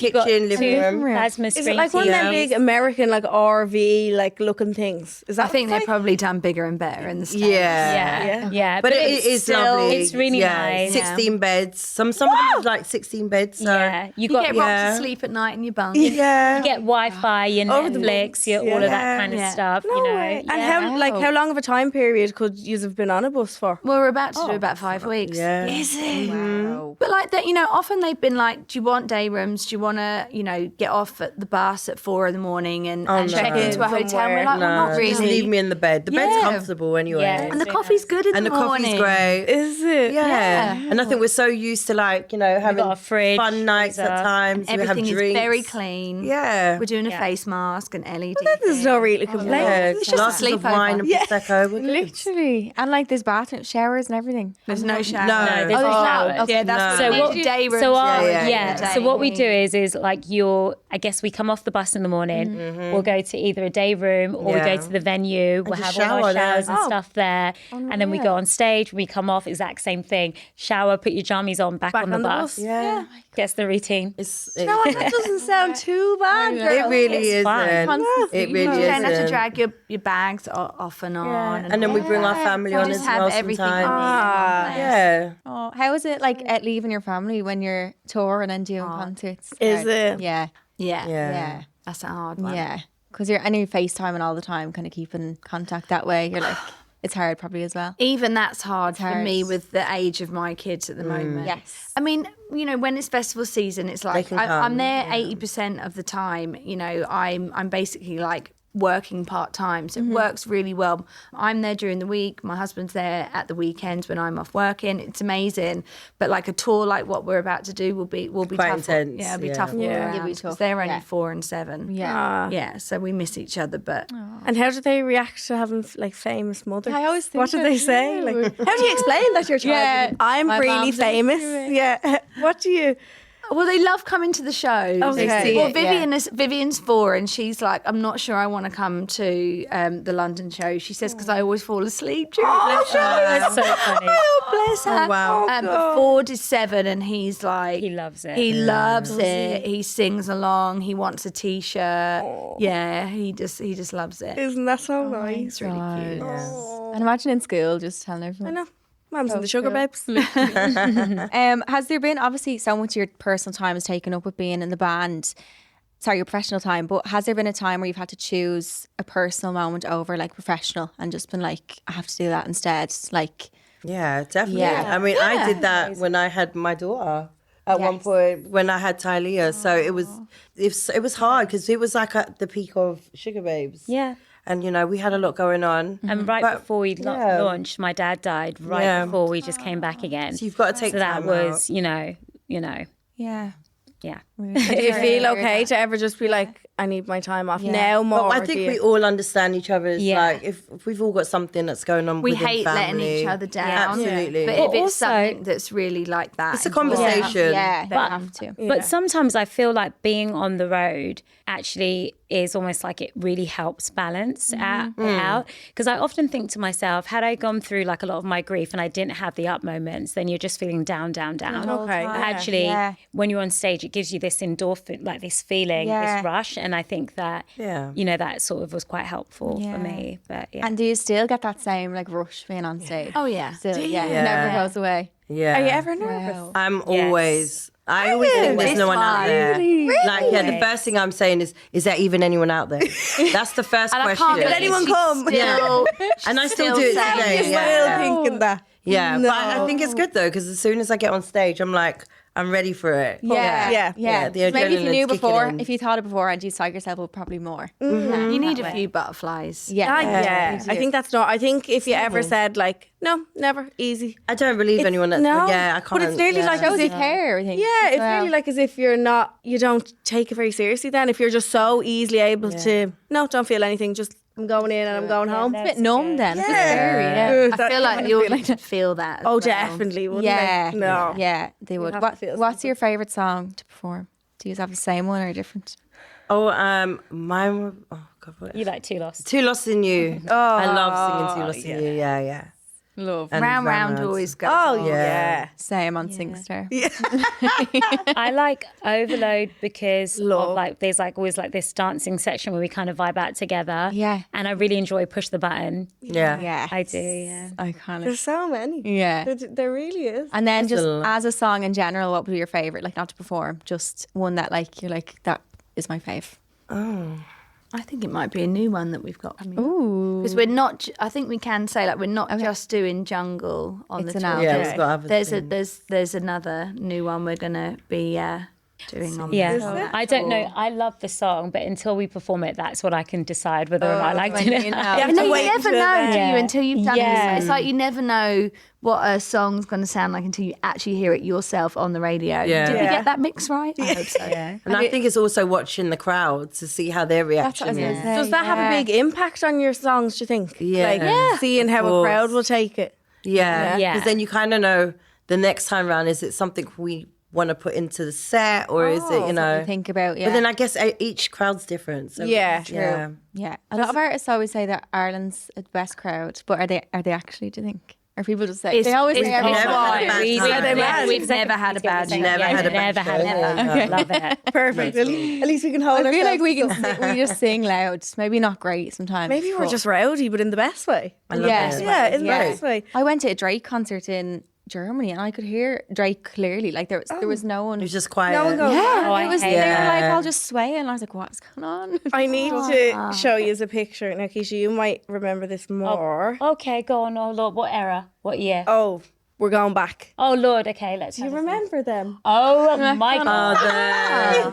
Speaker 5: living room.
Speaker 2: Plasma screen.
Speaker 3: Is it like one of them big American like RV like looking things? Is that?
Speaker 1: I think they've probably done bigger and better in the States.
Speaker 2: Yeah.
Speaker 5: But it is lovely.
Speaker 2: It's really nice.
Speaker 5: 16 beds. Some of them have like 16 beds. So.
Speaker 1: You get rocked to sleep at night in your bunk.
Speaker 2: You get Wi-Fi, your Netflix, all of that kind of stuff.
Speaker 3: And how long of a time period could you have been on a bus for?
Speaker 1: Well, we're about to do about 5 weeks.
Speaker 5: Yeah.
Speaker 1: Is it? Wow. But like that, often they've been like, do you want day rooms? Do you want to, get off at the bus at 4 a.m. and check into a hotel? And we're like, well, not really.
Speaker 5: Just leave me in the bed. The bed's comfortable anyway.
Speaker 1: Yeah. And the coffee's good in the morning.
Speaker 5: And the coffee's great.
Speaker 3: Is it?
Speaker 5: Yeah. And I think we're so used to like, having
Speaker 2: got a fridge,
Speaker 5: fun nights at times.
Speaker 1: Everything
Speaker 5: we have
Speaker 1: is
Speaker 5: drinks.
Speaker 1: very clean.
Speaker 5: Yeah.
Speaker 1: We're doing a face mask and LED.
Speaker 3: Well, there's no really complaint.
Speaker 1: It's just a sleepover.
Speaker 5: Wine and Prosecco.
Speaker 4: Literally. And like there's bathroom, showers and everything.
Speaker 1: There's no shower.
Speaker 5: No.
Speaker 2: There's no showers.
Speaker 1: Yeah, that's what day rooms.
Speaker 2: So what we do is like I guess we come off the bus in the morning. We'll go to either a day room or we go to the venue. We'll have all our showers and stuff there. And then we go on stage. We come off, exact same thing. Shower, put your jammies on, back on the bus.
Speaker 5: Yeah.
Speaker 2: Gets the routine.
Speaker 3: That doesn't sound too bad, girl.
Speaker 5: It really isn't. It really isn't.
Speaker 1: You don't have to drag your bags off and on.
Speaker 5: And then we bring our family on as well sometimes. Yeah.
Speaker 4: Oh, how is it like at leaving your family when you're touring and doing concerts?
Speaker 3: Is it?
Speaker 4: Yeah.
Speaker 1: That's a hard one.
Speaker 4: Yeah. Because you're FaceTiming all the time, kind of keeping contact that way. You're like, it's hard probably as well.
Speaker 1: Even that's hard for me with the age of my kids at the moment.
Speaker 4: Yes.
Speaker 1: I mean, when it's festival season, it's like I'm there 80% of the time. I'm basically like working part-time, so it works really well. I'm there during the week, my husband's there at the weekends when I'm off working. It's amazing, but like a tour like what we're about to do will be
Speaker 5: quite
Speaker 1: tough.
Speaker 5: intense.
Speaker 1: It'll be tough all around because they're only 4 and 7. So we miss each other. But
Speaker 3: and how do they react to having like famous mothers?
Speaker 4: I always think
Speaker 3: what do they say? Like, how do you explain that to your child? I'm really famous. Yeah. What do you?
Speaker 1: Well, they love coming to the shows.
Speaker 3: Okay.
Speaker 1: Well, Vivian's 4, and she's like, I'm not sure I want to come to the London show. She says because I always fall asleep during the show.
Speaker 2: That's so funny.
Speaker 1: Oh, bless her.
Speaker 5: Oh, wow.
Speaker 1: But Ford is 7, and he's like,
Speaker 2: He loves it.
Speaker 1: He loves it. He sings along. He wants a T-shirt. Yeah, he just loves it.
Speaker 3: Isn't that so nice?
Speaker 1: It's really cute.
Speaker 4: And imagine in school just telling
Speaker 3: I
Speaker 4: everyone.
Speaker 3: know. Mum's and the Sugababes.
Speaker 4: Has there been, obviously, so much of your personal time is taken up with being in the band, sorry, your professional time, but has there been a time where you've had to choose a personal moment over like professional and just been like, I have to do that instead? Like,
Speaker 5: Yeah, definitely.
Speaker 4: Yeah.
Speaker 5: I mean, I did that when I had my daughter. At one point, when I had Tylea, so it was hard because it was like at the peak of Sugababes.
Speaker 2: Yeah.
Speaker 5: And, you know, we had a lot going on.
Speaker 2: And right before we launched, my dad died right before we just came back again.
Speaker 5: So you've got to take
Speaker 2: so that
Speaker 5: time
Speaker 2: was,
Speaker 5: out.
Speaker 2: you know.
Speaker 4: yeah.
Speaker 2: Yeah.
Speaker 3: Do you feel okay to ever just be like, I need my time off now more?
Speaker 5: But I think we all understand each other's,
Speaker 2: Yeah.
Speaker 5: like, if we've all got something that's going on
Speaker 1: We
Speaker 5: within
Speaker 1: hate letting
Speaker 5: family.
Speaker 1: each other down.
Speaker 5: Absolutely.
Speaker 1: But if it's
Speaker 2: also-
Speaker 1: something that's really like that,
Speaker 5: It's a conversation.
Speaker 4: Yeah, they have to.
Speaker 2: But sometimes I feel like being on the road actually is almost like it really helps balance out. Because I often think to myself, had I gone through like a lot of my grief and I didn't have the up moments, then you're just feeling down.
Speaker 3: Okay.
Speaker 2: But actually, when you're on stage, it gives you this endorphin, like this feeling, this rush. And I think that, you know, that sort of was quite helpful for me. But yeah.
Speaker 4: And do you still get that same like rush being on stage?
Speaker 1: Oh, yeah.
Speaker 4: Still, it never goes away.
Speaker 5: Yeah.
Speaker 3: Are you ever nervous?
Speaker 5: I'm always... I always think there's no one out there.
Speaker 3: Really?
Speaker 5: Like, the first thing I'm saying is there even anyone out there? That's the first
Speaker 1: And I
Speaker 5: question.
Speaker 1: can't
Speaker 3: Did anyone come?
Speaker 5: And I still do it today.
Speaker 3: Still
Speaker 5: Yeah.
Speaker 3: thinking that.
Speaker 5: Yeah,
Speaker 3: No.
Speaker 5: but I think it's good though because as soon as I get on stage, I'm like, I'm ready for it.
Speaker 3: Yeah.
Speaker 5: the
Speaker 4: Maybe if you knew
Speaker 5: adrenaline's kicking
Speaker 4: before,
Speaker 5: in.
Speaker 4: if you thought it before, and you psych yourself up probably more.
Speaker 1: You need a few butterflies.
Speaker 3: Yeah. I think that's not. I think if you ever said like, no, never, easy.
Speaker 5: I don't believe anyone that.
Speaker 3: No,
Speaker 5: Yeah, I can't.
Speaker 3: but it's nearly like
Speaker 4: Shows
Speaker 3: as
Speaker 4: you
Speaker 3: if
Speaker 4: care, I think.
Speaker 3: Yeah, it's
Speaker 4: Well.
Speaker 3: really like as if you don't take it very seriously then. If you're just so easily able to, no, don't feel anything, just I'm going in and I'm going home.
Speaker 4: It's a bit numb then. It's a bit scary. Yeah.
Speaker 1: I feel like the audience would feel that. as
Speaker 3: Oh,
Speaker 1: well.
Speaker 3: definitely, wouldn't
Speaker 4: Yeah.
Speaker 3: they? No.
Speaker 4: Yeah, they would.
Speaker 3: have to feel
Speaker 4: What's your favourite song to perform? Do you have the same one or a different?
Speaker 5: Oh, mine. Oh God, what?
Speaker 2: You like Too Lost.
Speaker 5: Too Lost in You. I love singing Too Lost in You. Yeah.
Speaker 4: Love.
Speaker 5: And
Speaker 1: Round, round
Speaker 5: Round.
Speaker 1: always goes.
Speaker 3: Oh,
Speaker 1: on.
Speaker 3: yeah.
Speaker 4: Same on SingStar.
Speaker 2: I like Overload because of like there's like always like this dancing section where we kind of vibe out together.
Speaker 4: Yeah.
Speaker 2: And I really enjoy Push the Button.
Speaker 5: Yeah.
Speaker 4: Yeah.
Speaker 2: I do, yeah.
Speaker 4: Iconic.
Speaker 3: There's so many.
Speaker 4: Yeah.
Speaker 3: There really is.
Speaker 4: And then just
Speaker 5: a lot.
Speaker 4: as a song in general, what would be your favourite? Like not to perform, just one that like you're like, that is my fave.
Speaker 1: I think it might be a new one that we've got coming.
Speaker 4: Ooh.
Speaker 1: Because we're not. I think we can say like we're not just doing jungle on
Speaker 4: It's
Speaker 1: the
Speaker 4: an
Speaker 1: tour.
Speaker 4: album.
Speaker 5: Yeah, we've got other
Speaker 1: There's another new one we're gonna be doing on.
Speaker 2: Yeah, I don't know. I love the song, but until we perform it, that's what I can decide whether or not I liked it.
Speaker 3: have
Speaker 1: No,
Speaker 3: to
Speaker 1: you
Speaker 3: wait
Speaker 1: never
Speaker 3: until
Speaker 1: know,
Speaker 3: then.
Speaker 1: do you?
Speaker 2: Yeah.
Speaker 1: Until you've done
Speaker 2: Yeah.
Speaker 1: it. It's like you never know what a song's going to sound like until you actually hear it yourself on the radio.
Speaker 5: Yeah.
Speaker 1: Did we
Speaker 3: Yeah.
Speaker 1: get that mix right? I hope so.
Speaker 2: Yeah.
Speaker 5: And I think it's also watching the crowd to see how their reaction is.
Speaker 3: Does that have a big impact on your songs, do you think?
Speaker 5: Yeah.
Speaker 3: Like seeing how a
Speaker 5: course.
Speaker 3: crowd will take it.
Speaker 5: Yeah.
Speaker 2: Yeah.
Speaker 5: Because then you kind of know the next time round, is it something we want to put into the set or is it, you know?
Speaker 4: Think about, yeah.
Speaker 5: But then I guess each crowd's different. So
Speaker 3: Yeah.
Speaker 5: Yeah.
Speaker 4: Yeah, a lot of artists always say that Ireland's the best crowd, but are they actually? Do you think? Or people just say they always say every
Speaker 5: never
Speaker 4: song.
Speaker 5: had a bad
Speaker 1: We've
Speaker 5: time.
Speaker 1: never had a bad show.
Speaker 5: Never had a bad
Speaker 2: Never had
Speaker 5: show.
Speaker 2: a bad Love it.
Speaker 3: Perfect. At least we can hold
Speaker 4: I feel like
Speaker 3: ourselves.
Speaker 4: we can we just sing loud. Maybe not great sometimes.
Speaker 3: Maybe we're
Speaker 4: but-
Speaker 3: just rowdy, but in the best way.
Speaker 5: I love
Speaker 4: Yeah.
Speaker 5: it.
Speaker 3: Yeah, in the
Speaker 4: Yeah.
Speaker 3: best way.
Speaker 4: I went to a Drake concert in Germany and I could hear Drake clearly. Like there was no one.
Speaker 5: It was just quiet.
Speaker 3: No one goes,
Speaker 4: Yeah,
Speaker 2: Oh, I
Speaker 4: it was.
Speaker 2: hate
Speaker 4: They were
Speaker 5: that.
Speaker 4: like all just swaying. And I was like, "What's going on?"
Speaker 3: I need to show you a picture. Now, Keisha, you might remember this more.
Speaker 2: Okay, go on. Oh, Lord. What era? What year?
Speaker 3: Oh, we're going back.
Speaker 2: Oh, Lord. Okay, let's
Speaker 3: Do you
Speaker 2: have a think.
Speaker 3: remember them?
Speaker 2: Oh, my God.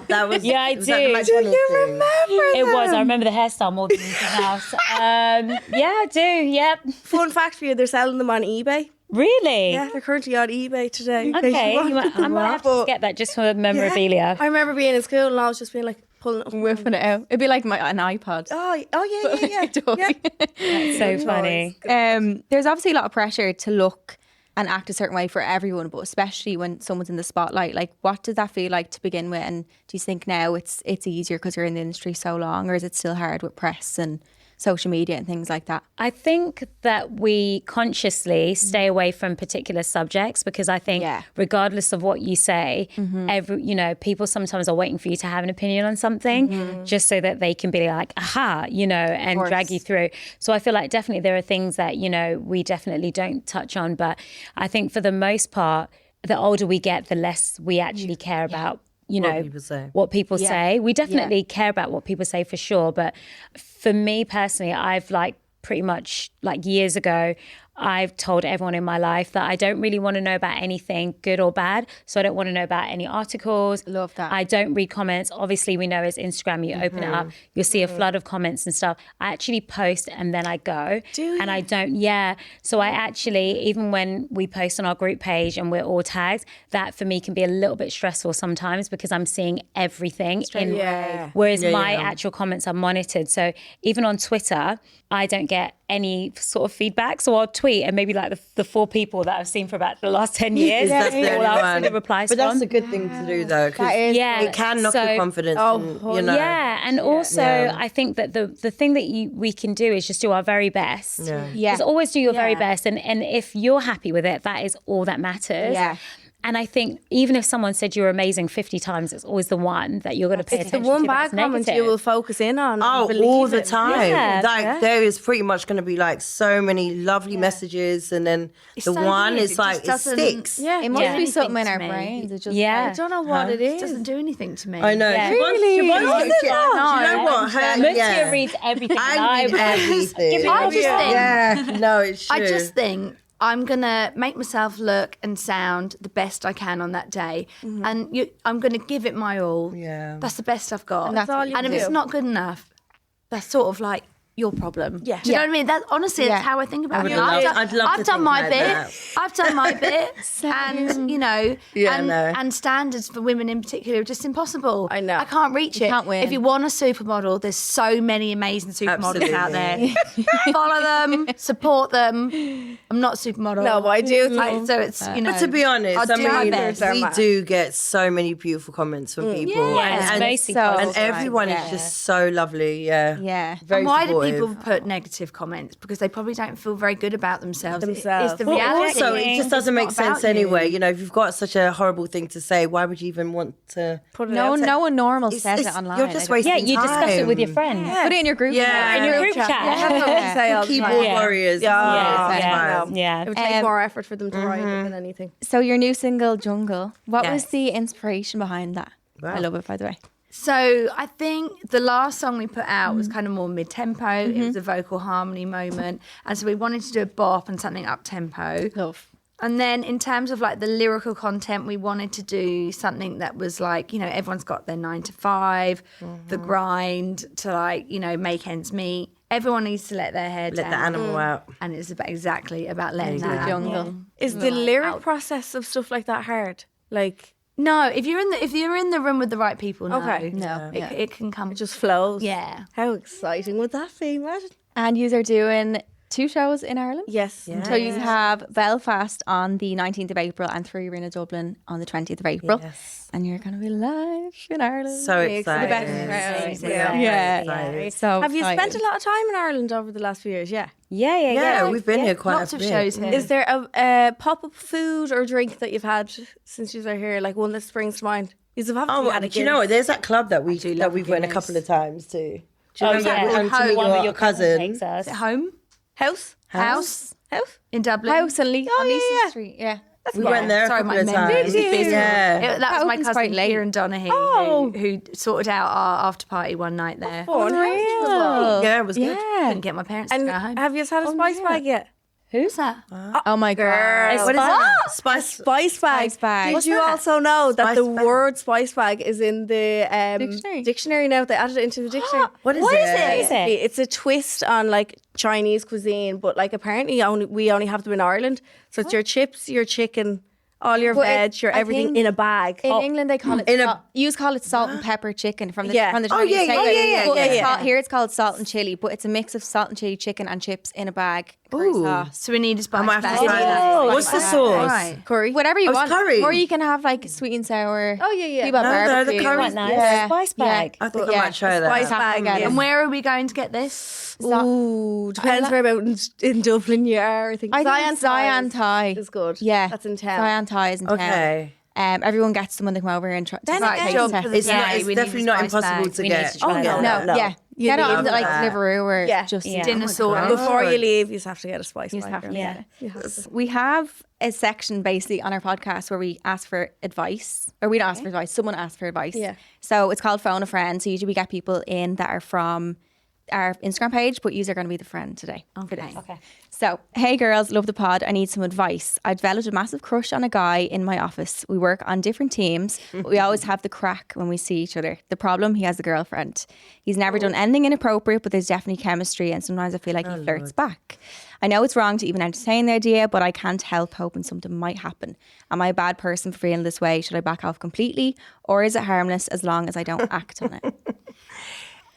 Speaker 5: That was.
Speaker 2: Yeah, I
Speaker 5: was that the
Speaker 2: do.
Speaker 5: Mac
Speaker 2: Do
Speaker 5: Donald thing?
Speaker 3: Remember
Speaker 2: It was.
Speaker 3: them?
Speaker 2: I remember the hairstyle more than anything else. Yeah, I do. Yep.
Speaker 3: Fun fact for you, they're selling them on eBay.
Speaker 2: Really?
Speaker 3: Yeah, they're currently on eBay today.
Speaker 2: Okay. I might have to
Speaker 3: But-
Speaker 2: get that just for memorabilia.
Speaker 3: I remember being in school and I was just being like, pulling it up.
Speaker 4: Whipping it out. It'd be like an iPod.
Speaker 3: Oh yeah.
Speaker 4: Toy.
Speaker 2: That's so funny.
Speaker 4: There's obviously a lot of pressure to look and act a certain way for everyone, but especially when someone's in the spotlight. Like, what does that feel like to begin with? And do you think now it's easier because you're in the industry so long, or is it still hard with press and social media and things like that?
Speaker 2: I think that we consciously stay away from particular subjects because I think regardless of what you say, people sometimes are waiting for you to have an opinion on something just so that they can be like, aha, and drag you through. So I feel like definitely there are things that, we definitely don't touch on. But I think for the most part, the older we get, the less we actually care about what people say. We definitely care about what people say for sure. But for me personally, I've pretty much years ago, I've told everyone in my life that I don't really want to know about anything good or bad. So I don't want to know about any articles.
Speaker 4: Love that.
Speaker 2: I don't read comments. Obviously, we know as Instagram, you open it up, you'll see a flood of comments and stuff. I actually post and then I go.
Speaker 3: Do you?
Speaker 2: And I don't, So I actually, even when we post on our group page and we're all tagged, that for me can be a little bit stressful sometimes because I'm seeing everything. Whereas my actual comments are monitored. So even on Twitter, I don't get any sort of feedback. So I'll tweet and maybe the 4 people that I've seen for about the last 10 years.
Speaker 5: That's the only one.
Speaker 2: Get replies
Speaker 5: but that's
Speaker 2: from.
Speaker 5: a good thing to do though, because it can knock your confidence.
Speaker 2: Yeah, and also I think that the thing that we can do is just do our very best. Just always do your very best, and if you're happy with it, that is all that matters. And I think even if someone said you're amazing 50 times, it's always the one that you're going to pay attention to.
Speaker 3: It's the one bad comment you will focus in on.
Speaker 5: All the time. There is pretty much going to be so many lovely messages, and then it's the one is it sticks.
Speaker 4: Yeah, it must be something in our brains. It just,
Speaker 3: I don't know what it is.
Speaker 1: It doesn't do anything to me.
Speaker 5: I know.
Speaker 3: Really?
Speaker 5: Do you know what?
Speaker 2: Mutya reads everything.
Speaker 5: I read everything.
Speaker 1: I just think I'm going to make myself look and sound the best I can on that day. And I'm going to give it my all.
Speaker 5: Yeah.
Speaker 1: That's the best I've got.
Speaker 3: And that's all you
Speaker 1: And if
Speaker 3: do.
Speaker 1: it's not good enough, that's sort of your problem.
Speaker 3: Yeah.
Speaker 1: Do you know what I mean? That honestly, that's how I think about it.
Speaker 5: I'd love to
Speaker 1: I've done
Speaker 5: think
Speaker 1: my
Speaker 5: like
Speaker 1: bit.
Speaker 5: that.
Speaker 1: I've done my bit. And, and standards for women in particular are just impossible.
Speaker 3: I know.
Speaker 1: I can't reach it.
Speaker 4: Can't win.
Speaker 1: If you want a supermodel, there's so many amazing supermodels out there. Follow them, support them. I'm not a supermodel.
Speaker 3: No, but I do.
Speaker 1: So it's,
Speaker 5: But to be honest,
Speaker 1: I'll do my best.
Speaker 5: we do get so many beautiful comments from people.
Speaker 2: Yeah,
Speaker 5: and,
Speaker 2: basically
Speaker 5: and everyone is just so lovely.
Speaker 4: Yeah.
Speaker 5: Very
Speaker 1: And why
Speaker 5: supportive.
Speaker 1: do people put negative comments? Because they probably don't feel very good about themselves. It's the
Speaker 5: Well,
Speaker 1: reality.
Speaker 5: also, it just doesn't make sense anyway. If you've got such a horrible thing to say, why would you even want to
Speaker 3: Put it
Speaker 4: No
Speaker 3: out?
Speaker 4: one normal says it online.
Speaker 5: You're just wasting time.
Speaker 2: you discuss it with your friends.
Speaker 4: Put it in your group.
Speaker 5: Yeah.
Speaker 2: In your group chat.
Speaker 3: That's what we say all the time.
Speaker 5: Keyboard warriors.
Speaker 2: Yeah.
Speaker 3: It would take more effort for them to write it than anything.
Speaker 4: So your new single, Jungle, what was
Speaker 5: Yes.
Speaker 4: the inspiration behind that?
Speaker 5: Wow.
Speaker 4: I love it, by the way.
Speaker 1: So I think the last song we put out was kind of more mid-tempo. It was a vocal harmony moment. And so we wanted to do a bop and something up-tempo.
Speaker 4: Love.
Speaker 1: And then in terms of the lyrical content, we wanted to do something that was everyone's got their 9 to 5, the grind to make ends meet. Everyone needs to let their hair down.
Speaker 5: Let the animal out.
Speaker 1: And it's exactly about letting
Speaker 4: The
Speaker 1: that
Speaker 4: jungle.
Speaker 1: animal.
Speaker 3: Is the lyric process of stuff like that hard?
Speaker 1: No, if you're in the room with the right people, no.
Speaker 3: Okay.
Speaker 4: No.
Speaker 1: It can come.
Speaker 3: It just flows.
Speaker 1: Yeah.
Speaker 3: How exciting would that be? Imagine.
Speaker 4: And you are doing 2 shows in Ireland?
Speaker 3: Yes.
Speaker 4: So you have Belfast on the 19th of April and 3 Arena Dublin on the 20th of April.
Speaker 5: Yes.
Speaker 4: And you're going to be live in Ireland.
Speaker 5: So excited.
Speaker 4: So
Speaker 3: Have you
Speaker 4: excited.
Speaker 3: spent a lot of time in Ireland over the last few years? Yeah.
Speaker 5: Yeah, we've been here quite
Speaker 1: Lots
Speaker 5: a
Speaker 1: of
Speaker 5: bit.
Speaker 1: shows here.
Speaker 3: Is there a pop-up food or drink that you've had since you were here? One that springs to mind? You've obviously had a
Speaker 5: do you know what? There's that club that we went a couple of times to. Do you remember
Speaker 2: yeah.
Speaker 5: we went to meet
Speaker 2: One with
Speaker 5: your cousin?
Speaker 2: takes us.
Speaker 1: Is it home?
Speaker 3: House?
Speaker 1: House in Dublin.
Speaker 4: House on Leeson
Speaker 3: yeah.
Speaker 4: Street? Yeah.
Speaker 5: We went there
Speaker 1: Sorry,
Speaker 5: a couple
Speaker 1: my
Speaker 5: of
Speaker 1: memory
Speaker 5: times.
Speaker 1: is abysmal.
Speaker 5: Yeah.
Speaker 1: That was my
Speaker 4: opens
Speaker 1: cousin
Speaker 4: quite late.
Speaker 1: Kieran Donaghy who sorted out our after party one night there.
Speaker 5: Yeah, it was good.
Speaker 1: Couldn't get my parents to
Speaker 3: And
Speaker 1: go home.
Speaker 3: have you had a spice bag yet?
Speaker 1: Who's that?
Speaker 4: Oh my God.
Speaker 3: What is that?
Speaker 5: Spice.
Speaker 3: Spice bag.
Speaker 4: Spice bag.
Speaker 3: Did you also know that
Speaker 5: Spice
Speaker 3: the
Speaker 5: bag.
Speaker 3: word spice bag is in the
Speaker 4: Dictionary?
Speaker 3: now? They added it into the dictionary.
Speaker 5: What is it?
Speaker 3: It's a twist on Chinese cuisine, but apparently we only have them in Ireland. So it's your chips, your chicken, all your
Speaker 4: But
Speaker 3: veg, your
Speaker 4: I
Speaker 3: everything
Speaker 4: think
Speaker 3: in a bag.
Speaker 4: In England, they call it you call it salt and pepper chicken from the from the Chinese. Here it's called salt and chili, but it's a mix of salt and chili chicken and chips in a bag. Curry sauce.
Speaker 1: So we need a spice bag.
Speaker 5: What's the sauce?
Speaker 1: Right.
Speaker 3: Curry.
Speaker 4: Whatever you want.
Speaker 5: curry.
Speaker 4: Or you can have like sweet and sour.
Speaker 3: Oh, yeah.
Speaker 4: People have barbecue.
Speaker 5: the curry's
Speaker 2: Nice.
Speaker 4: Yeah.
Speaker 2: Spice bag.
Speaker 5: I think I might try that.
Speaker 3: Spice bag.
Speaker 1: And where are we going to get this?
Speaker 3: Ooh, depends where about in Dublin you are. I think
Speaker 4: Zion Thai
Speaker 3: is good.
Speaker 4: Yeah.
Speaker 3: That's in town.
Speaker 4: Zion Thai is in town.
Speaker 5: Okay.
Speaker 4: Everyone gets them when they come over and try.
Speaker 3: Then
Speaker 4: taste
Speaker 3: again,
Speaker 4: it.
Speaker 5: It's definitely not impossible to
Speaker 2: We need
Speaker 5: get.
Speaker 2: to try that.
Speaker 3: No.
Speaker 4: Yeah.
Speaker 3: You
Speaker 4: Get it
Speaker 3: need
Speaker 4: on like
Speaker 5: that.
Speaker 4: Deliveroo or
Speaker 3: Yeah.
Speaker 4: just
Speaker 1: Dinner sort.
Speaker 3: Before you leave, you just have to get a spice bag.
Speaker 4: have to
Speaker 2: Yeah.
Speaker 4: We have a section basically on our podcast where we ask for advice, or we don't ask for advice, someone asks for advice.
Speaker 3: Yeah.
Speaker 4: So it's called Phone a Friend. So usually we get people in that are from our Instagram page, but you are going to be the friend today.
Speaker 1: Okay.
Speaker 4: So, hey girls, love the pod. I need some advice. I developed a massive crush on a guy in my office. We work on different teams, but we always have the crack when we see each other. The problem, he has a girlfriend. He's never done anything inappropriate, but there's definitely chemistry, and sometimes I feel like he flirts back. I know it's wrong to even entertain the idea, but I can't help hoping something might happen. Am I a bad person for feeling this way? Should I back off completely? Or is it harmless as long as I don't act on it?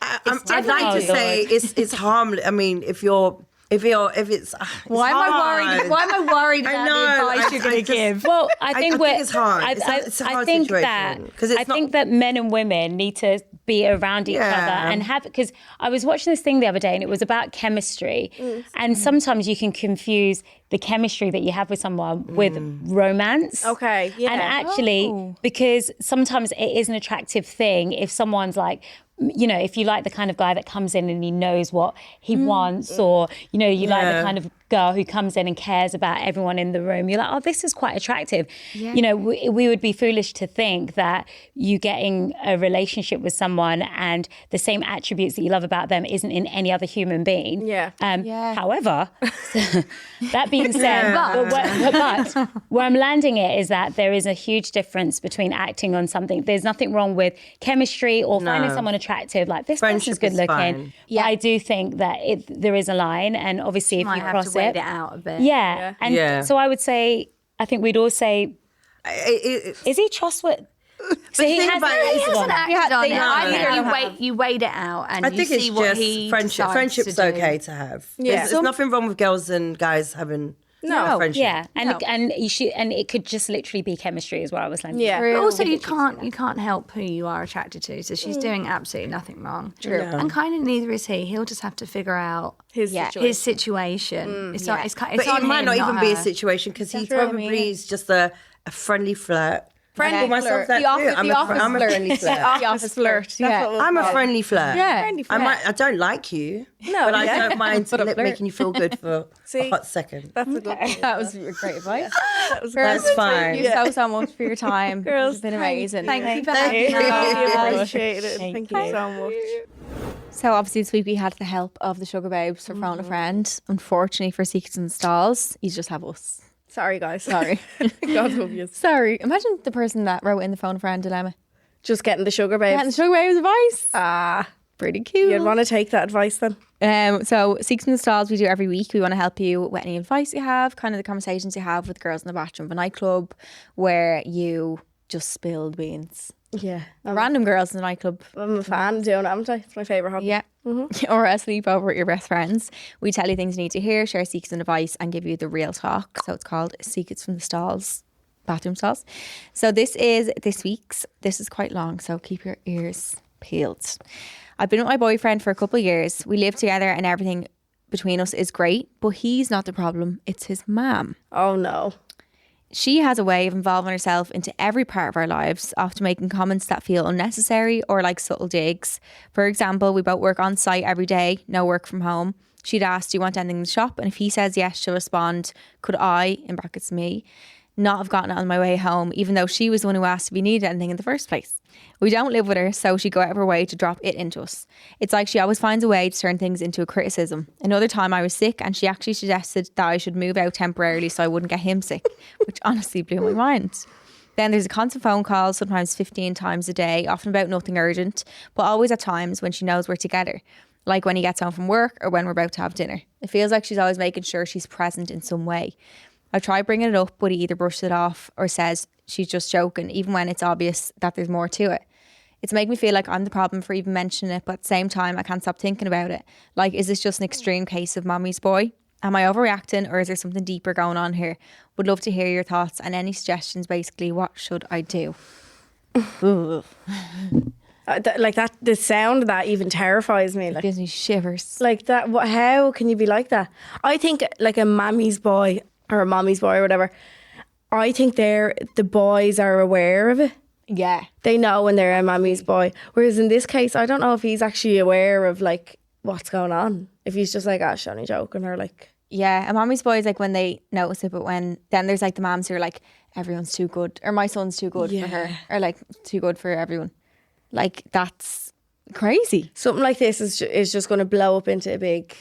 Speaker 5: I'd like to say it's harmless. I mean, if it's
Speaker 1: Why am I worried about the advice you're going to give?
Speaker 2: Well, I think
Speaker 5: it's hard. It's a hard
Speaker 2: think
Speaker 5: situation,
Speaker 2: that
Speaker 5: 'cause it's
Speaker 2: I think that men and women need to be around each other and have, because I was watching this thing the other day and it was about chemistry, and sometimes you can confuse the chemistry that you have with someone with romance.
Speaker 3: Okay, yeah.
Speaker 2: And actually, because sometimes it is an attractive thing if someone's like, you know, if you like the kind of guy that comes in and he knows what he wants, or, you know, you like the kind of girl who comes in and cares about everyone in the room, you're like, oh, this is quite attractive. Yeah. You know, we would be foolish to think that you getting a relationship with someone and the same attributes that you love about them isn't in any other human being.
Speaker 3: Yeah.
Speaker 2: However, that being said, but where I'm landing it is that there is a huge difference between acting on something. There's nothing wrong with chemistry or finding someone attractive, like this person's good looking. Yeah, I do think that there is a line, and obviously if you cross
Speaker 1: it out a bit.
Speaker 2: Yeah. And so I would say, I think we'd all say, is he trustworthy? So he hasn't
Speaker 1: acted on it. I think you wait it out and you see what he
Speaker 5: friendship. Friendship's okay to have.
Speaker 3: Yeah.
Speaker 5: There's nothing wrong with girls and guys having friendship.
Speaker 2: Yeah, and you should, and it could just literally be chemistry, is what I was landing.
Speaker 3: Yeah.
Speaker 1: But also, you can't help who you are attracted to. So she's doing absolutely nothing wrong. True. And kind of neither is he. He'll just have to figure out his situation. It's not. It's
Speaker 5: But
Speaker 1: on
Speaker 5: it might
Speaker 1: him,
Speaker 5: not even be a
Speaker 1: her.
Speaker 5: situation, because he probably is just a friendly flirt.
Speaker 3: Friendly
Speaker 5: myself
Speaker 3: flirt.
Speaker 5: that
Speaker 3: The
Speaker 5: too. I'm a friendly flirt.
Speaker 3: Office flirt.
Speaker 5: I'm a friendly flirt.
Speaker 4: Yeah.
Speaker 5: I don't like you, but I don't mind making you feel good for a hot second.
Speaker 3: That's a good one.
Speaker 4: That was great advice.
Speaker 5: That's fine.
Speaker 4: Thank you so much for your time. Girls, it's been amazing.
Speaker 1: Thank you for having me.
Speaker 3: I appreciate it. Thank you so much.
Speaker 4: So obviously this week we had the help of the Sugababes for Phone a Friend. Unfortunately for Secrets and Stalls, you just have us.
Speaker 3: Sorry, guys.
Speaker 4: Sorry.
Speaker 3: God love you.
Speaker 4: Sorry. Imagine the person that wrote in the Phone a Friend dilemma.
Speaker 3: Just getting the Sugababes.
Speaker 4: Getting the Sugababes advice. Pretty cute.
Speaker 3: You'd want to take that advice then?
Speaker 4: So Secrets and Stalls we do every week. We want to help you with any advice you have, kind of the conversations you have with girls in the bathroom of a nightclub where you just spilled beans.
Speaker 3: Yeah.
Speaker 4: Random girls in the nightclub.
Speaker 3: I'm a fan of doing it, haven't I? It's my favourite hobby.
Speaker 4: Yeah. Or a sleepover with your best friends. We tell you things you need to hear, share secrets and advice, and give you the real talk. So it's called Secrets from the Stalls, bathroom stalls. So this is this week's. This is quite long, so keep your ears peeled. I've been with my boyfriend for a couple of years. We live together and everything between us is great, but he's not the problem. It's his mum.
Speaker 3: Oh, no.
Speaker 4: She has a way of involving herself into every part of our lives, often making comments that feel unnecessary or like subtle digs. For example, we both work on site every day, no work from home. She'd ask, do you want anything in the shop? And if he says yes, she'll respond, could I, in brackets me, not have gotten it on my way home, even though she was the one who asked if we needed anything in the first place. We don't live with her, so she'd go out of her way to drop it into us. It's like she always finds a way to turn things into a criticism. Another time I was sick and she actually suggested that I should move out temporarily so I wouldn't get him sick, which honestly blew my mind. Then there's a constant phone call, sometimes 15 times a day, often about nothing urgent, but always at times when she knows we're together, like when he gets home from work or when we're about to have dinner. It feels like she's always making sure she's present in some way. I try bringing it up, but he either brushes it off or says she's just joking, even when it's obvious that there's more to it. It's made me feel like I'm the problem for even mentioning it, but at the same time, I can't stop thinking about it. Like, is this just an extreme case of mommy's boy? Am I overreacting, or is there something deeper going on here? Would love to hear your thoughts and any suggestions. Basically, what should I do?
Speaker 3: Like that, the sound of that even terrifies me.
Speaker 4: It
Speaker 3: Like,
Speaker 4: gives me shivers.
Speaker 3: like that. How can you be like that? I think like a mammy's boy or a mommy's boy or whatever. I think the boys are aware of it.
Speaker 4: Yeah.
Speaker 3: They know when they're a mammy's boy. Whereas in this case, I don't know if he's actually aware of like what's going on. If he's just like, oh, she's only joking, or like.
Speaker 4: Yeah, a mommy's boy is like when they notice it, but when then there's like the moms who are like, everyone's too good, or my son's too good for her, or like too good for everyone. Like, that's crazy.
Speaker 3: Something like this is just going to blow up into a big.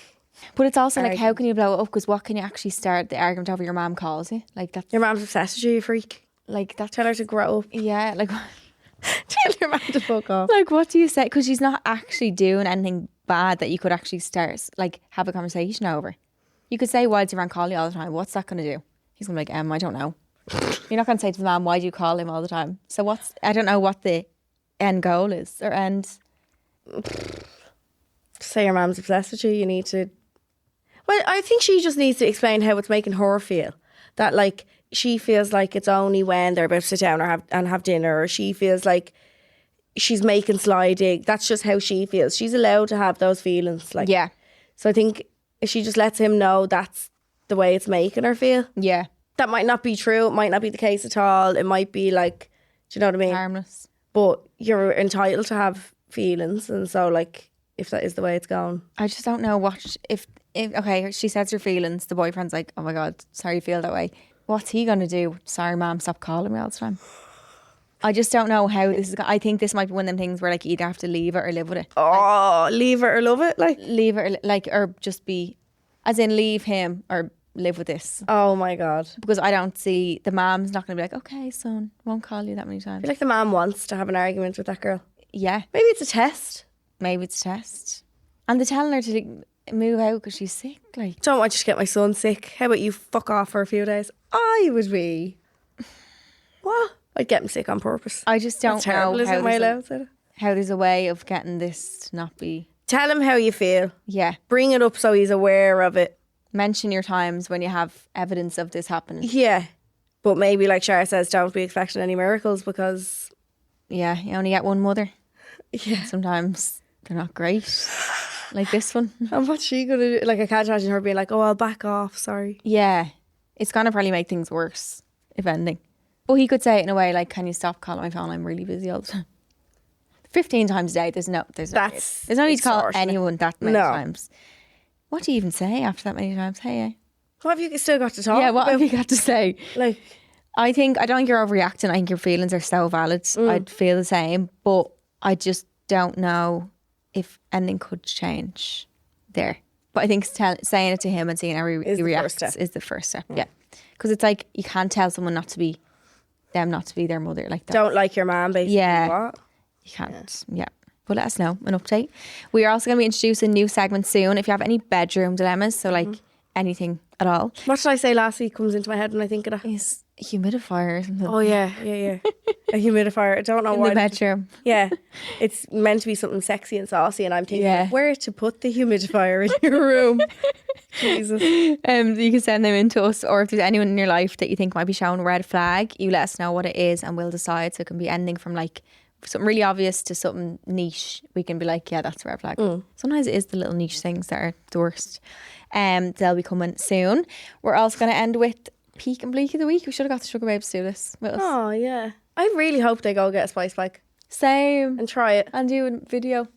Speaker 4: But it's also like, how can you blow it up? Because what can you actually start the argument over? Your mom calls you, like that's
Speaker 3: Your mom's obsessed with you, you freak.
Speaker 4: like that.
Speaker 3: Tell her to grow up.
Speaker 4: Yeah, like
Speaker 3: Tell your mom to fuck off.
Speaker 4: like what do you say? Because she's not actually doing anything bad that you could actually start like have a conversation over. You could say, why does your man call you all the time? What's that going to do? He's going to be like, I don't know. You're not going to say to the man, why do you call him all the time? So I don't know what the end goal is or end.
Speaker 3: Say your mom's obsessed with you. You need to. Well, I think she just needs to explain how it's making her feel. That like she feels like it's only when they're about to sit down or have dinner, or she feels like she's making sliding. That's just how she feels. She's allowed to have those feelings. Like,
Speaker 4: Yeah.
Speaker 3: So I think if she just lets him know that's the way it's making her feel.
Speaker 4: Yeah.
Speaker 3: That might not be true. It might not be the case at all. It might be like, do you know what I mean?
Speaker 4: Harmless.
Speaker 3: But you're entitled to have feelings, and so like if that is the way it's going.
Speaker 4: I just don't know what if okay, she says her feelings, the boyfriend's like, oh my God, sorry you feel that way. What's he gonna do? Sorry mom, stop calling me all the time. I just don't know how this is I think this might be one of them things where like you either have to leave it or live with it.
Speaker 3: Oh, leave it or love it, like.
Speaker 4: Leave it or, like, or just be as in leave him or live with this.
Speaker 3: Oh my God.
Speaker 4: Because I don't see the mom's not gonna be like, okay son, won't call you that many
Speaker 3: I
Speaker 4: times.
Speaker 3: feel like the mom wants to have an argument with that girl.
Speaker 4: Yeah,
Speaker 3: Maybe it's a test.
Speaker 4: maybe it's a test. And they're telling her to move out because she's sick. Like,
Speaker 3: Don't want you to get my son sick. How about you fuck off for a few days? I would be. What? I'd get him sick on purpose.
Speaker 4: I just don't
Speaker 3: That's terrible,
Speaker 4: know
Speaker 3: isn't it? Am I allowed to say that?
Speaker 4: how there's a way of getting this to not be.
Speaker 3: Tell him how you feel.
Speaker 4: Yeah,
Speaker 3: Bring it up so he's aware of it.
Speaker 4: mention your times when you have evidence of this happening.
Speaker 3: Yeah. But maybe, like Shara says, don't be expecting any miracles because.
Speaker 4: Yeah, you only get one mother.
Speaker 3: Yeah.
Speaker 4: Sometimes they're not great, like this one.
Speaker 3: And what's she going to do? Like, I can't imagine her being like, oh, I'll back off, sorry.
Speaker 4: Yeah, it's gonna probably make things worse, if anything. But he could say it in a way like, "Can you stop calling my phone? I'm really busy all the time." 15 times a day. There's no need to call
Speaker 3: extortionate.
Speaker 4: anyone that many
Speaker 3: No.
Speaker 4: times. What do you even say after that many times? Hey,
Speaker 3: What have you still got to talk
Speaker 4: yeah. What
Speaker 3: about?
Speaker 4: have you got to say?
Speaker 3: Like,
Speaker 4: I don't think you're overreacting. I think your feelings are so valid. I'd feel the same, but I just don't know if anything could change there. But I think saying it to him and seeing how he reacts is the first step. Yeah, because it's like you can't tell someone not to be their mother like that.
Speaker 3: don't like your mom, basically.
Speaker 4: Yeah.
Speaker 3: What?
Speaker 4: You can't. Yeah. But let us know an update. We are also going to be introducing new segments soon. If you have any bedroom dilemmas, so like anything at all,
Speaker 3: What did I say last week comes into my head when I think of that?
Speaker 4: is a humidifier or something.
Speaker 3: Oh, yeah. A humidifier. I don't know
Speaker 4: in
Speaker 3: why.
Speaker 4: the bedroom.
Speaker 3: Yeah. It's meant to be something sexy and saucy, and I'm thinking
Speaker 4: Yeah.
Speaker 3: where to put the humidifier in your room. Jesus.
Speaker 4: You can send them in to us, or if there's anyone in your life that you think might be showing a red flag, you let us know what it is and we'll decide. So it can be anything from like something really obvious to something niche. We can be like, yeah, that's a red flag. Sometimes it is the little niche things that are the worst. They'll be coming soon. We're also going to end with peak and bleak of the week. We should have got the Sugababes to do this with us.
Speaker 3: Oh, yeah. I really hope they go get a spice bike
Speaker 4: Same.
Speaker 3: and try it.
Speaker 4: And do a video.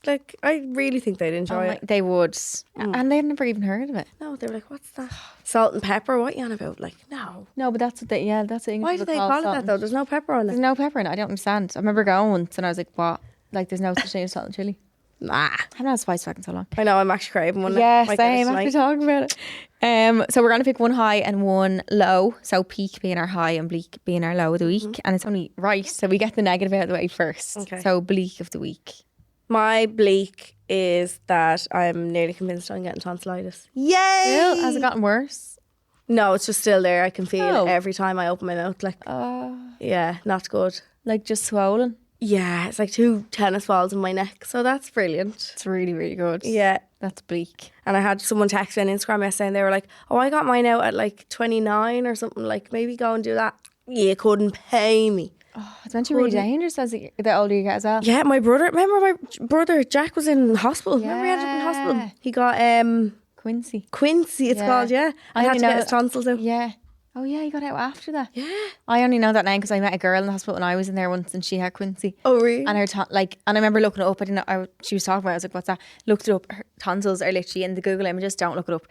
Speaker 3: Like, I really think they'd enjoy it.
Speaker 4: They would. And they've never even heard of it.
Speaker 3: No, they were like, what's that? Salt and pepper? What are you on about? Like, no.
Speaker 4: No, but that's what that's what English
Speaker 3: Why do
Speaker 4: people
Speaker 3: they
Speaker 4: call
Speaker 3: call it
Speaker 4: salt
Speaker 3: that,
Speaker 4: and-
Speaker 3: though? There's no pepper on
Speaker 4: There's
Speaker 3: it.
Speaker 4: no pepper in it. I don't understand. I remember going once and I was like, what? Like, there's no such thing as salt and chilli.
Speaker 3: Nah.
Speaker 4: I haven't had a spice pack in so long.
Speaker 3: I know, I'm actually craving one.
Speaker 4: Yeah,
Speaker 3: Might get it
Speaker 4: same after
Speaker 3: tonight.
Speaker 4: talking about it. So we're going to pick one high and one low. So peak being our high and bleak being our low of the week. And it's only right. So we get the negative out of the way first.
Speaker 3: Okay.
Speaker 4: So bleak of the week.
Speaker 3: My bleak is that I'm nearly convinced I'm getting tonsillitis. Yay!
Speaker 4: Still, has it gotten worse?
Speaker 3: No, it's just still there. I can feel it every time I open my mouth. Like, yeah, not good.
Speaker 4: Like just swollen.
Speaker 3: Yeah, it's like 2 tennis balls in my neck. So that's brilliant.
Speaker 4: It's really, really good.
Speaker 3: Yeah.
Speaker 4: That's bleak.
Speaker 3: And I had someone text me on Instagram yesterday and they were like, oh, I got mine out at like 29 or something. Like, maybe go and do that. You couldn't pay me.
Speaker 4: Oh, it's meant to be really dangerous as the older you get as well.
Speaker 3: Yeah, remember my brother Jack was in hospital. Remember he ended up in hospital? He got Quincy, it's called, yeah. I had to get his tonsils out.
Speaker 4: Yeah. Oh yeah, you got out after that.
Speaker 3: Yeah.
Speaker 4: I only know that now because I met a girl in the hospital when I was in there once, and she had Quincy.
Speaker 3: Oh really?
Speaker 4: And her and I remember looking it up. I didn't know. She was talking about it. I was like, "What's that?" Looked it up. Her tonsils are literally in the Google images. Don't look it up.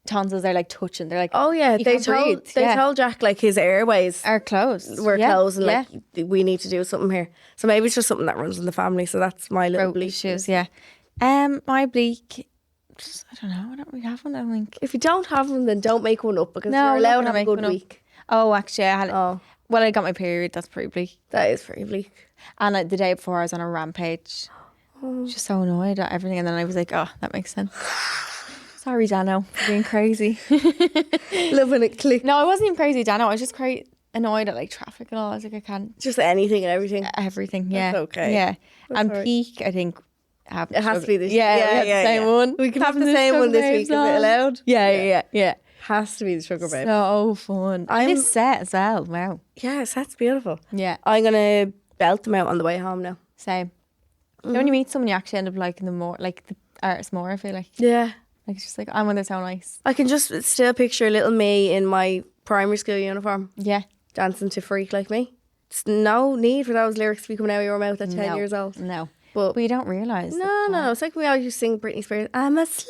Speaker 4: Tonsils are like touching. They're like,
Speaker 3: oh yeah, they told Jack like his airways
Speaker 4: are closed.
Speaker 3: Were closed, and like we need to do something here. So maybe it's just something that runs in the family. So that's my little bleak
Speaker 4: issues. Yeah. My bleak. I don't know. I don't really have one. I don't think.
Speaker 3: If you don't have one, then don't make one up because you're allowed to have a good week.
Speaker 4: Oh, actually, I had. Well, I got my period. That's pretty bleak.
Speaker 3: That is pretty bleak.
Speaker 4: And the day before, I was on a rampage. Just so annoyed at everything, and then I was like, "Oh, that makes sense." Sorry, Dano, for being crazy.
Speaker 3: Loving it click.
Speaker 4: No, I wasn't even crazy, Dano. I was just annoyed at like traffic and all. I was like, I can't.
Speaker 3: Just anything and everything.
Speaker 4: Everything, yeah.
Speaker 3: That's okay.
Speaker 4: Yeah.
Speaker 3: That's
Speaker 4: and peak, I think.
Speaker 3: It has to be this.
Speaker 4: Yeah, the same one.
Speaker 3: We can have the same one this week. Is it allowed?
Speaker 4: Yeah.
Speaker 3: Has to be the Sugababes.
Speaker 4: So fun. This set as well. Wow.
Speaker 3: Yeah, that's beautiful.
Speaker 4: Yeah.
Speaker 3: I'm gonna belt them out on the way home now.
Speaker 4: Same. You know, when you meet someone, you actually end up liking them more, like the artist more. I feel like.
Speaker 3: Yeah.
Speaker 4: Like it's just like, oh, when they're so nice.
Speaker 3: I can just still picture little me in my primary school uniform.
Speaker 4: Yeah.
Speaker 3: Dancing to Freak Like Me. There's no need for those lyrics to be coming out of your mouth at 10 years old.
Speaker 4: No.
Speaker 3: But
Speaker 4: you don't realise.
Speaker 3: No. It's like we always used to sing Britney Spears. I'm a slave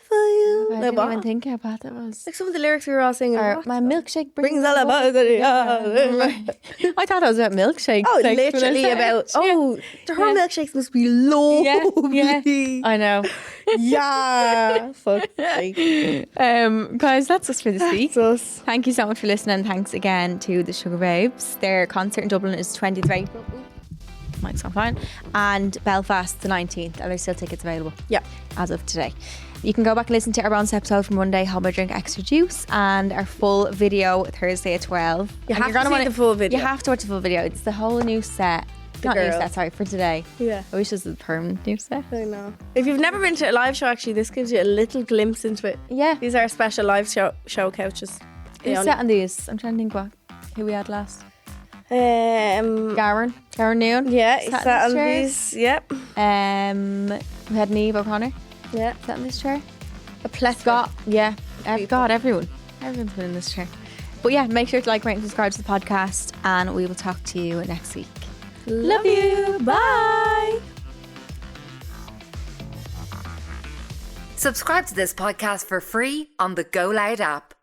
Speaker 3: for you.
Speaker 4: I didn't even think how bad that was.
Speaker 3: Like some of the lyrics we were all singing.
Speaker 4: My milkshake
Speaker 3: brings all about
Speaker 4: I thought it was about milkshakes.
Speaker 3: Oh, like, literally about, the whole milkshakes must be lovely.
Speaker 4: Yeah. I know.
Speaker 3: Yeah. Fuck sake.
Speaker 4: Guys, that's us for this week.
Speaker 3: That's us.
Speaker 4: Thank you so much for listening. Thanks again to the Sugababes. Their concert in Dublin is 20th of April. Mike's on fine. And Belfast the 19th. And there's still tickets available.
Speaker 3: Yeah.
Speaker 4: As of today. You can go back and listen to our bonus episode from Monday, Hold My Drink Extra Juice, and our full video Thursday at 12.
Speaker 3: You have to see the full video.
Speaker 4: You have to watch the full video. It's the whole new set. Not new set, sorry, for today.
Speaker 3: Yeah.
Speaker 4: I wish it was a permanent new set.
Speaker 3: I know. If you've never been to a live show, actually, this gives you a little glimpse into it.
Speaker 4: Yeah.
Speaker 3: These are special live show couches.
Speaker 4: Who sat on these? I'm trying to think who we had last. Garen Noon.
Speaker 3: Yeah, he sat on these. Yep.
Speaker 4: We had Niamh O'Connor.
Speaker 3: Yeah.
Speaker 4: Sat in this chair.
Speaker 3: A plethora.
Speaker 4: Scott. Yeah. God, everyone. Everyone's been in this chair. But yeah, make sure to like, rate and subscribe to the podcast, and we will talk to you next week.
Speaker 3: Love you. Bye.
Speaker 6: Subscribe to this podcast for free on the GoLoud app.